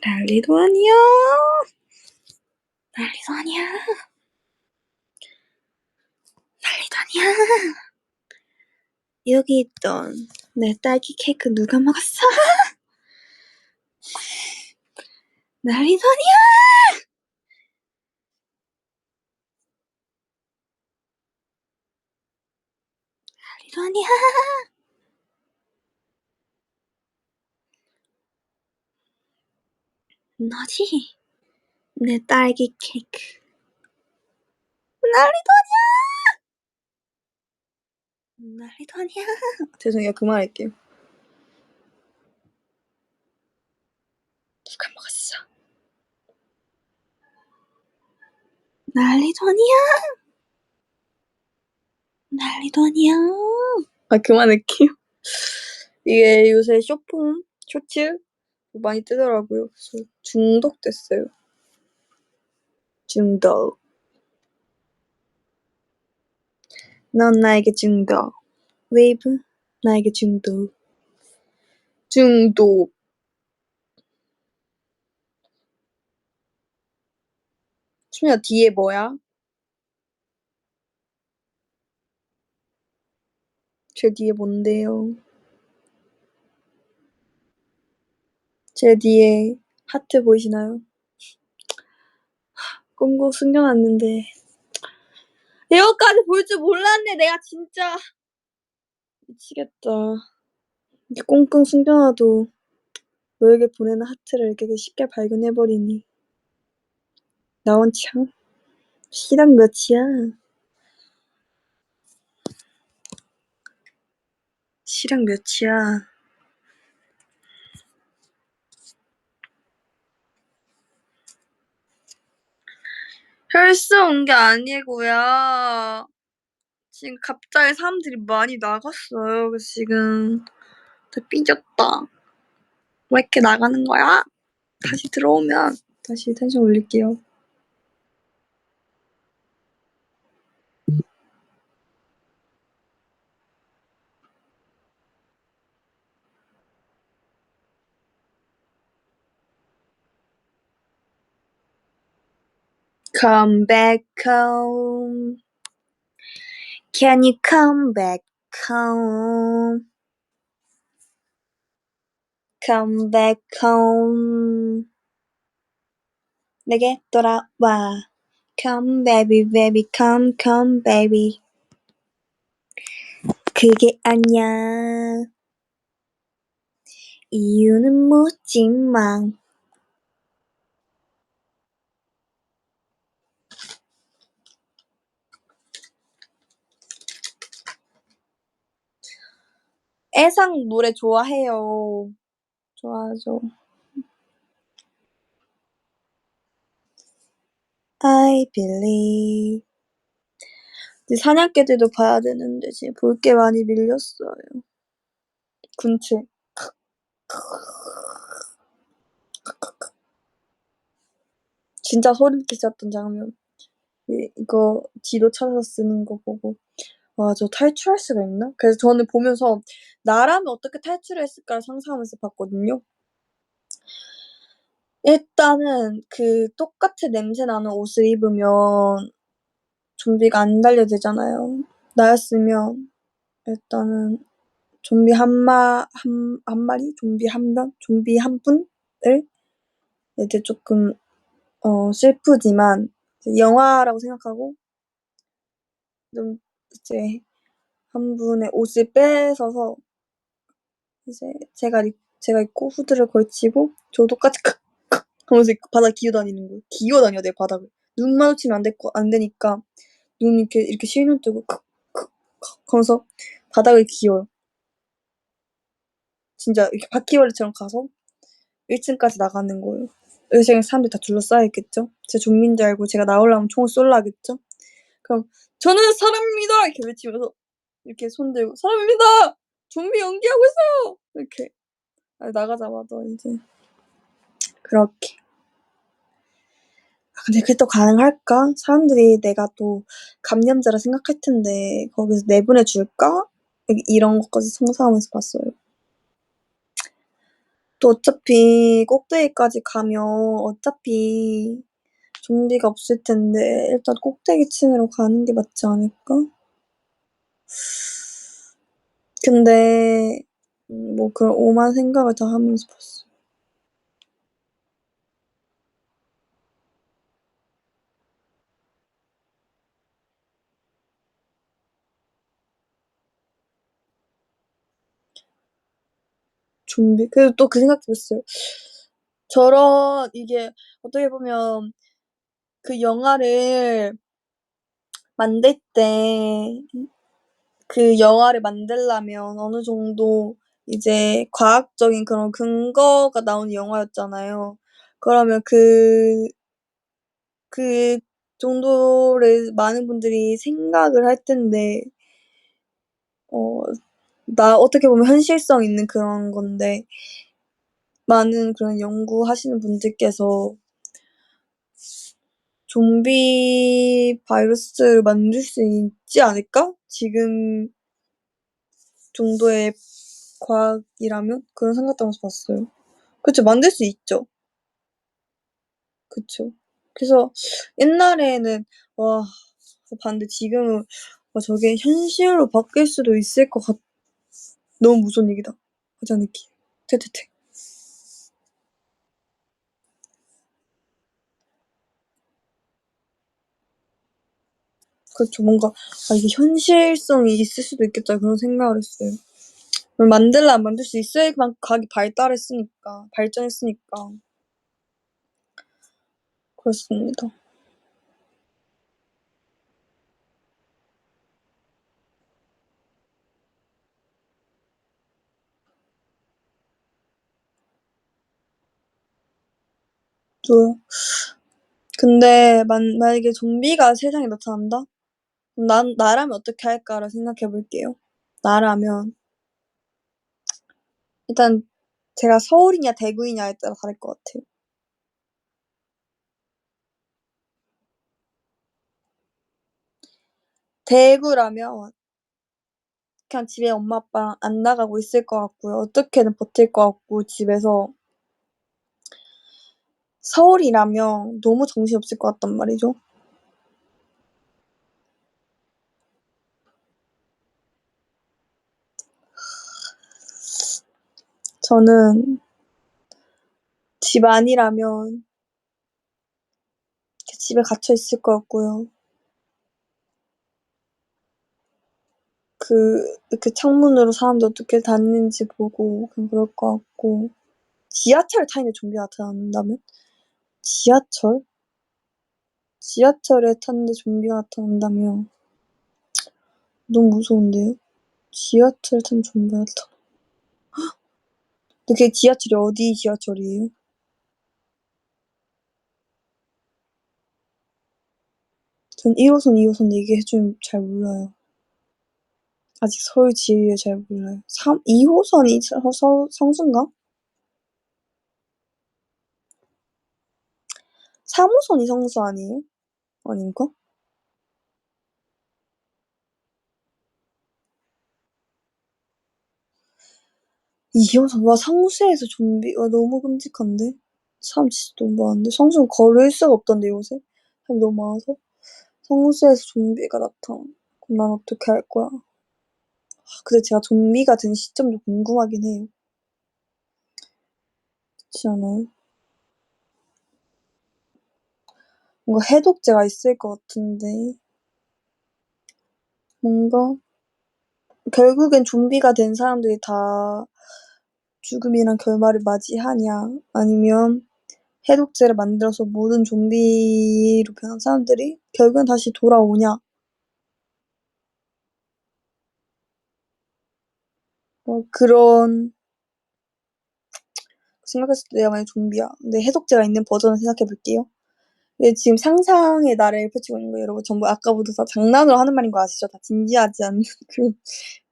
난리도 아니야. 난리도 아니야. 난리도 아니야. 여기 있던 내 딸기 케이크 누가 먹었어? 난리도 아니야. 난리도 아니야. 너지? 내 딸기 케이크. 난리도 아니야. 난리도 아니야. 죄송해요. 그만할게요. 누가 먹었어? 난리도 아니야. 난리도 아니야. 아, 그만할게요. 이게 요새 쇼폼, 쇼츠 많이 뜨더라고요. 그래서 중독됐어요. 중독. 넌 나에게 중독. 웨이브, 나에게 중독. 중독. 춘야 뒤에 뭐야? 제 뒤에 뭔데요? 제 뒤에 하트 보이시나요? 꽁꽁 숨겨놨는데 이거까지 볼 줄 몰랐네. 내가 진짜 미치겠다. 이렇게 꽁꽁 숨겨놔도 너에게 보내는 하트를 이렇게 쉽게 발견해버리니 나원 참 시력 몇이야? 시력 몇이야? 헬스 온 게 아니고요. 지금 갑자기 사람들이 많이 나갔어요. 그래서 지금 다 삐졌다. 왜 이렇게 나가는 거야? 다시 들어오면 다시 텐션 올릴게요. Come back home. Can you come back home? Come back home. 내게 돌아와. Come baby baby come come baby. 그게 아니야. 이유는 묻지마. 애상 노래 좋아해요. 좋아하죠. I believe. 이제 사냥개들도 봐야 되는데 지금 볼 게 많이 밀렸어요. 군체. 진짜 소름 끼쳤던 장면. 이거 지도 찾아서 쓰는 거 보고 와, 저 탈출할 수가 있나? 그래서 저는 보면서 나라면 어떻게 탈출했을까를 상상하면서 봤거든요. 일단은 그 똑같은 냄새 나는 옷을 입으면 좀비가 안 달려들잖아요. 나였으면 일단은 좀비 한 마리? 좀비 한 분을 이제 조금 슬프지만 영화라고 생각하고 좀 이제 한 분의 옷을 뺏어서 이제 제가 입고 후드를 걸치고 저도 똑같이 크크 하면서 바닥 기어다니는 거예요. 기어다녀야 돼요, 바닥을. 눈 마주치면 안 되니까 눈 이렇게 실눈 뜨고 크크 하면서 바닥을 기어요. 진짜 이렇게 바퀴벌레처럼 가서 1층까지 나가는 거예요. 의식의 사람들이 다 둘러싸여 있겠죠. 제가 좀비인 줄 알고 제가 나오려면 총을 쏠라 하겠죠. 그럼 "저는 사람입니다." 이렇게 외치면서 이렇게 손 들고 "사람입니다. 좀비 연기하고 있어요." 이렇게 나가자마자 이제 그렇게. 근데 그게 또 가능할까? 사람들이 내가 또 감염자라 생각할 텐데 거기서 내보내 줄까? 이런 것까지 상상하면서 봤어요. 또 어차피 꼭대기까지 가면 어차피 좀비가 없을 텐데 일단 꼭대기층으로 가는 게 맞지 않을까? 근데 뭐 그런 오만 생각을 다 하면서 봤어. 좀비. 그래서 또 그 생각도 했어요. 저런 이게 어떻게 보면 그 영화를 만들 때 그 영화를 만들려면 어느 정도 이제 과학적인 그런 근거가 나오는 영화였잖아요. 그러면 그 정도를 많은 분들이 생각을 할 텐데 어떻게 보면 현실성 있는 그런 건데 많은 그런 연구하시는 분들께서 좀비 바이러스를 만들 수 있지 않을까? 지금 정도의 과학이라면? 그런 생각도 하면서 봤어요. 그쵸. 만들 수 있죠. 그쵸. 그래서 옛날에는 와 봤는데 지금은 저게 현실로 바뀔 수도 있을 것 같 너무 무서운 얘기다. 하자 느낌. 퇴퇴퇴. 그쵸. 뭔가 이게 현실성이 있을 수도 있겠다 그런 생각을 했어요. 만들려면 만들 수 있어야 과학이 발전했으니까. 그렇습니다. 저요. 근데 만약에 좀비가 세상에 나타난다? 그럼 나라면 어떻게 할까를 생각해 볼게요. 나라면 일단 제가 서울이냐 대구이냐에 따라 다를 것 같아요. 대구라면 그냥 집에 엄마 아빠랑 안 나가고 있을 것 같고요. 어떻게든 버틸 것 같고 집에서. 서울이라면 너무 정신없을 것 같단 말이죠. 저는 집 안이라면 집에 갇혀 있을 것 같고요. 이렇게 창문으로 사람들 어떻게 다니는지 보고 그냥 그럴 것 같고. 지하철을 타는데 좀비가 나타난다면? 지하철? 지하철에 탔는데 좀비가 나타난다면 너무 무서운데요? 지하철 타면 좀비가 나타나. 근데 그게 지하철이 어디 지하철이에요? 전 1호선, 2호선 얘기해 주면 잘 몰라요. 아직 서울 지리를 잘 몰라요. 2호선이 성수인가? 3호선이 성수 아니에요? 아닌가? 2호선. 와, 성수에서 좀비. 와, 너무 끔찍한데? 사람 진짜 너무 많은데? 성수는 걸을 수가 없던데, 요새? 사람이 너무 많아서? 성수에서 좀비가 나타나. 그럼 난 어떻게 할 거야? 근데 제가 좀비가 된 시점도 궁금하긴 해요. 그렇지 않아요? 뭔가 해독제가 있을 것 같은데 뭔가 결국엔 좀비가 된 사람들이 다 죽음이란 결말을 맞이하냐 아니면 해독제를 만들어서 모든 좀비로 변한 사람들이 결국엔 다시 돌아오냐 그런 생각했을 때 내가 만약 좀비야. 근데 해독제가 있는 버전을 생각해 볼게요. 근데 지금 상상의 나래를 펼치고 있는 거예요, 여러분. 전부 아까부터 다 장난으로 하는 말인 거 아시죠? 다 진지하지 않는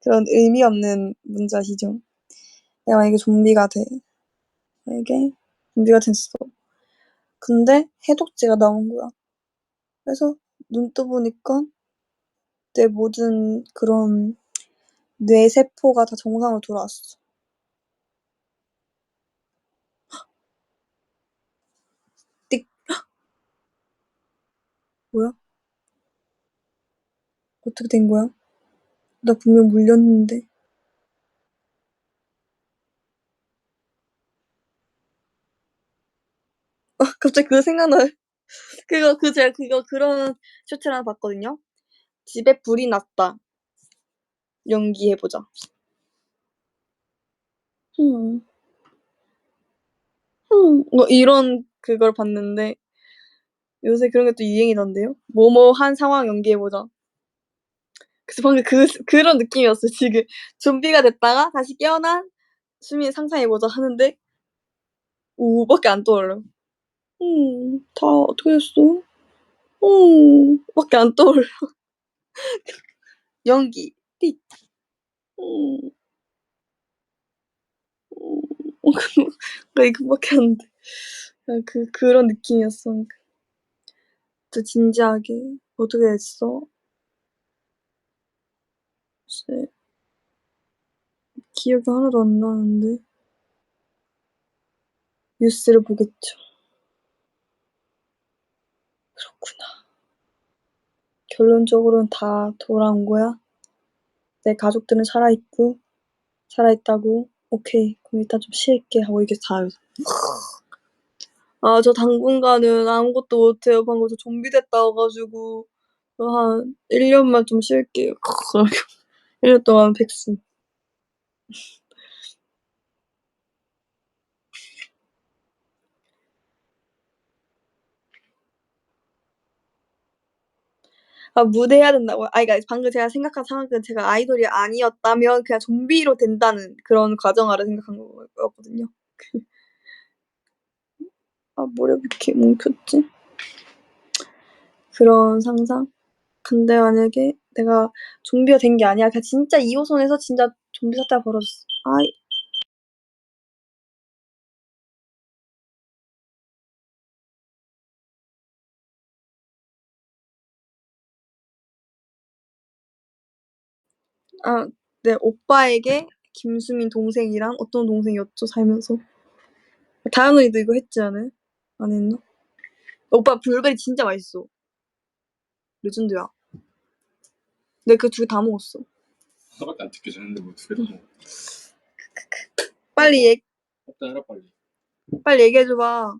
그런 의미 없는 문제 아시죠? 내가 만약에 좀비가 돼. 만약에 좀비가 됐어. 근데 해독제가 나온 거야. 그래서 눈 떠보니까 내 모든 그런 뇌세포가 다 정상으로 돌아왔어. 띡. 뭐야? 어떻게 된 거야? 나 분명 물렸는데. 갑자기 그거 생각나요. 제가 그런 쇼츠를 하나 봤거든요. 집에 불이 났다. 연기해보자. 이런 그걸 봤는데 요새 그런 게 또 유행이던데요. 뭐뭐 한 상황 연기해보자. 그래서 방금 그런 느낌이었어요. 지금 좀비가 됐다가 다시 깨어난 수민 상상해보자 하는데 5밖에 안 떠올려. 다 어떻게 됐어? 밖에 안 떠올려. 연기. 띡. 이거밖에 안 돼. 그런 느낌이었어. 진짜 진지하게. 어떻게 됐어? 글쎄, 기억이 하나도 안 나는데. 뉴스를 보겠죠. 그렇구나. 결론적으로는 다 돌아온 거야? 내 가족들은 살아있다고? 오케이. 그럼 일단 좀 쉴게. 하고 이게 다. 저 당분간은 아무것도 못해요. 방금 저 좀비 됐다 와가지고. 한 1년만 좀 쉴게요. 1년 동안 백신. 무대해야 된다고요? 그러니까 방금 제가 생각한 상황은 제가 아이돌이 아니었다면 그냥 좀비로 된다는 그런 과정 아래 생각한 거였거든요. 뭐래 이렇게 뭉쳤지? 그런 상상? 근데 만약에 내가 좀비가 된 게 아니야. 그냥 진짜 2호선에서 진짜 좀비 사태가 벌어졌어. 내 오빠에게 김수민 동생이랑 어떤 동생이었죠, 살면서? 다현이도 이거 했지 않아요? 안 했나? 오빠 블루베리 진짜 맛있어. 레전드야. 근데 그 두 개 다 먹었어. 하나밖에 안 뜯겨졌는데 뭐 두 개 다 먹어. 빨리 일단 해라 빨리. 빨리 얘기해줘봐.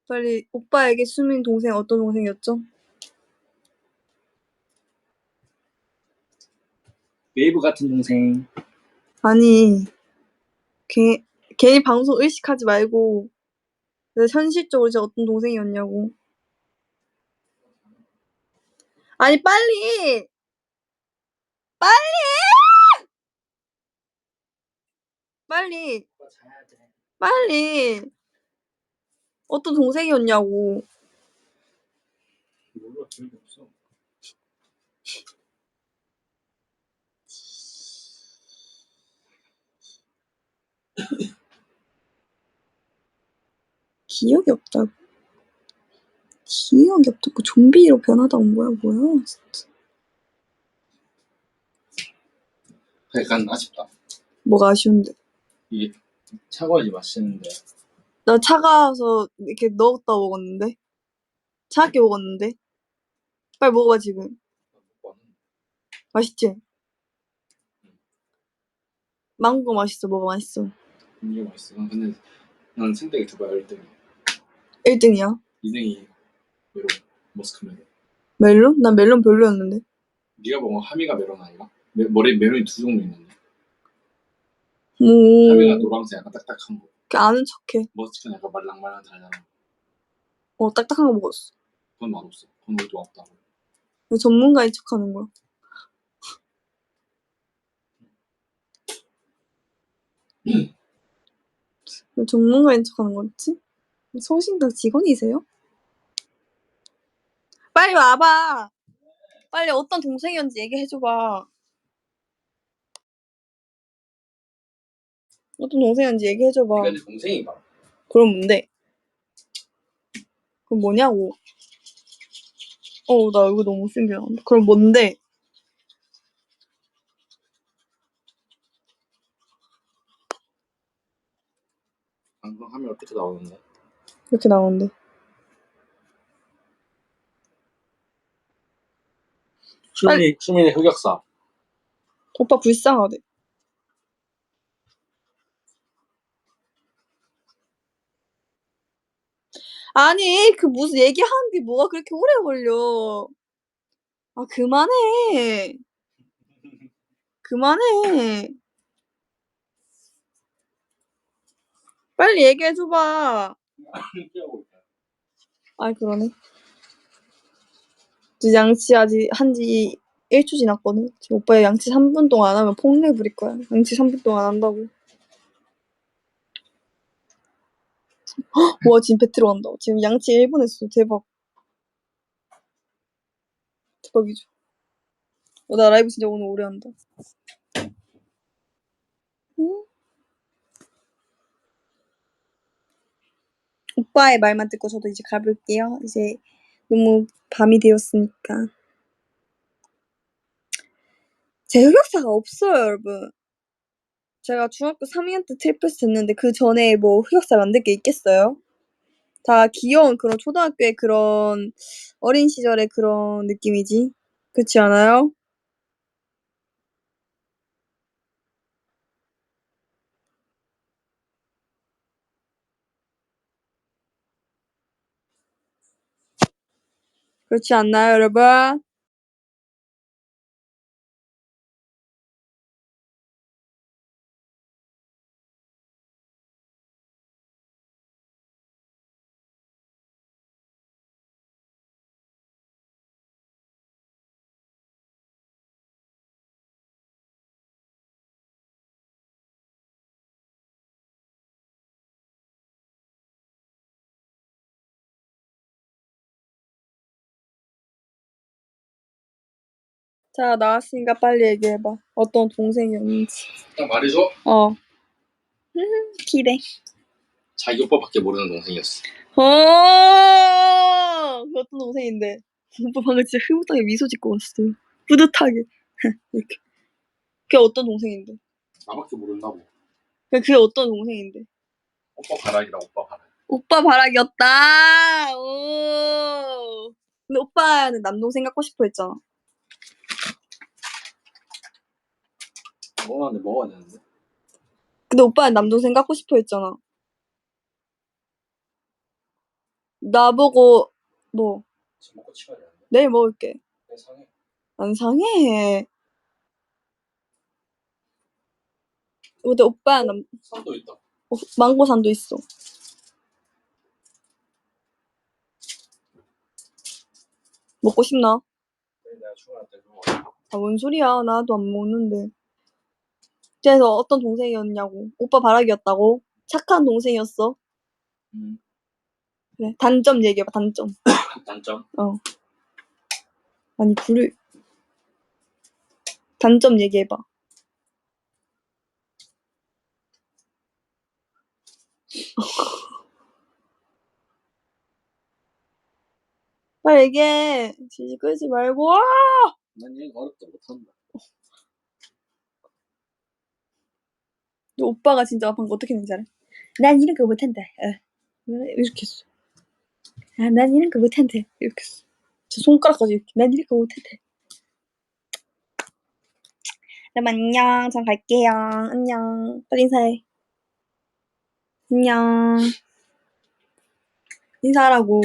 빨리 오빠에게 수민 동생 어떤 동생이었죠? 웨이브 같은 동생. 아니 괜히 방송 의식하지 말고 현실적으로 이제 어떤 동생이었냐고. 아니 빨리 빨리 어떤 동생이었냐고. 몰라 기억이 없어. 기억이 없다고? 기억이 없다고? 좀비로 변하다 온 거야 뭐야 진짜. 약간 아쉽다. 뭐가 아쉬운데? 이게 차가워야지 맛있는데. 나 차가워서 이렇게 넣었다 먹었는데. 차갑게 먹었는데. 빨리 먹어봐 지금. 맛있지? 망고 맛있어. 뭐가 맛있어? 이게 맛있어. 근데 난 생닭이 두 발 1등이야. 1등이야? 2등이 메론, 머스크멜론. 멜론? 난 멜론 별로였는데. 네가 먹은 하미가 메론 아니야? 메론이 두 종류 있는데. 오. 하미가 노란색 약간 딱딱한 거. 아는 척해. 머스크는 약간 말랑말랑 달달한 거. 딱딱한 거 먹었어. 그건 맛없어. 그건 우리도 없다고. 왜 전문가인 척하는 거야? 왜 전문가인 척하는 거지? 성신당 직원이세요? 빨리 와봐. 빨리 어떤 동생이었는지 얘기해줘봐. 어떤 동생이었는지 얘기해줘봐. 네가 내 동생인가? 그럼 뭔데? 그럼 뭐냐고. 나 이거 너무 신기하다. 그럼 뭔데? 방금 하면 어떻게 나오는데? 이렇게 나오는데. 수민의 흑역사. 오빠 불쌍하대. 아니, 그 무슨 얘기하는 게 뭐가 그렇게 오래 걸려. 아, 그만해. 그만해. 빨리 얘기해줘봐. 아, 그러네. 이제 양치 아직 한지 1초 지났거든. 지금 오빠 양치 3분 동안 안 하면 폭내 부릴 거야. 양치 3분 동안 안 한다고. 와, 지금 배 들어간다. 지금 양치 1분 했어. 대박. 대박이죠. 나 라이브 진짜 오늘 오래 한다. 응? 오빠의 말만 듣고 저도 이제 가볼게요. 이제 너무 밤이 되었으니까. 제 흑역사가 없어요, 여러분. 제가 중학교 3학년 때 트리플스 됐는데 그 전에 뭐 흑역사 만들 게 있겠어요? 다 귀여운 그런 초등학교의 그런 어린 시절의 그런 느낌이지. 그렇지 않아요? 그렇지 않나요, 여러분? 자, 나왔으니까 빨리 얘기해봐. 어떤 동생이었는지. 딱 말해줘. 기대. 자기 오빠밖에 모르는 동생이었어. 그 어떤 동생인데? 오빠 방금 진짜 흐뭇하게 미소 짓고 왔어. 뿌듯하게. 이렇게. 그게 어떤 동생인데? 나밖에 모른다고. 그게 어떤 동생인데? 오빠 바락이다, 오빠 바락. 오빠 바락이었다. 오. 근데 오빠는 남동생 갖고 싶어 했잖아. 먹어야 되는데. 근데 오빠는 남동생 갖고 싶어 했잖아. 나보고 뭐 지금 먹고 치워야 되는데. 내일 먹을게. 내 상해. 안 상해. 근데 오빠는 산도 있다. 망고산도 있어. 먹고 싶나? 내가 출근할 때 그거. 아, 뭔 소리야. 나도 안 먹는데. 그래서 어떤 동생이었냐고. 오빠 바락이었다고. 착한 동생이었어. 그래. 단점 얘기해봐, 단점. 단점? 아니, 단점 얘기해봐. 빨리 얘기해. 지지 끌지 말고. 난 얘가 어렵다 못한다. 너 오빠가 진짜 방금 어떻게 했는지 알아? 난 이런 거 못한다. 이렇게 했어. 난 이런 거 못한다. 이렇게 했어. 저 손가락까지 이렇게. 난 이런 거 못한다. 그럼 안녕. 전 갈게요. 안녕. 빨리 인사해. 안녕. 인사하라고.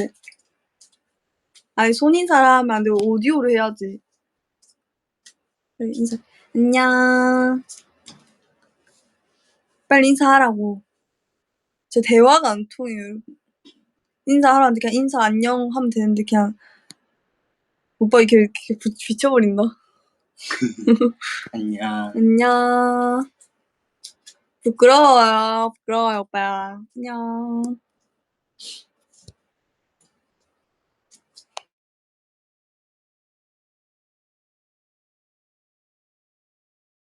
아니, 손인사를 하면 안 되고 오디오로 해야지. 빨리 인사. 안녕. 빨리 인사하라고. 저 대화가 안 통해요, 여러분. 인사하라는데 그냥 인사 안녕 하면 되는데 그냥 오빠 이렇게 비춰버린다. 안녕. 안녕. 부끄러워요. 부끄러워요, 오빠. 안녕.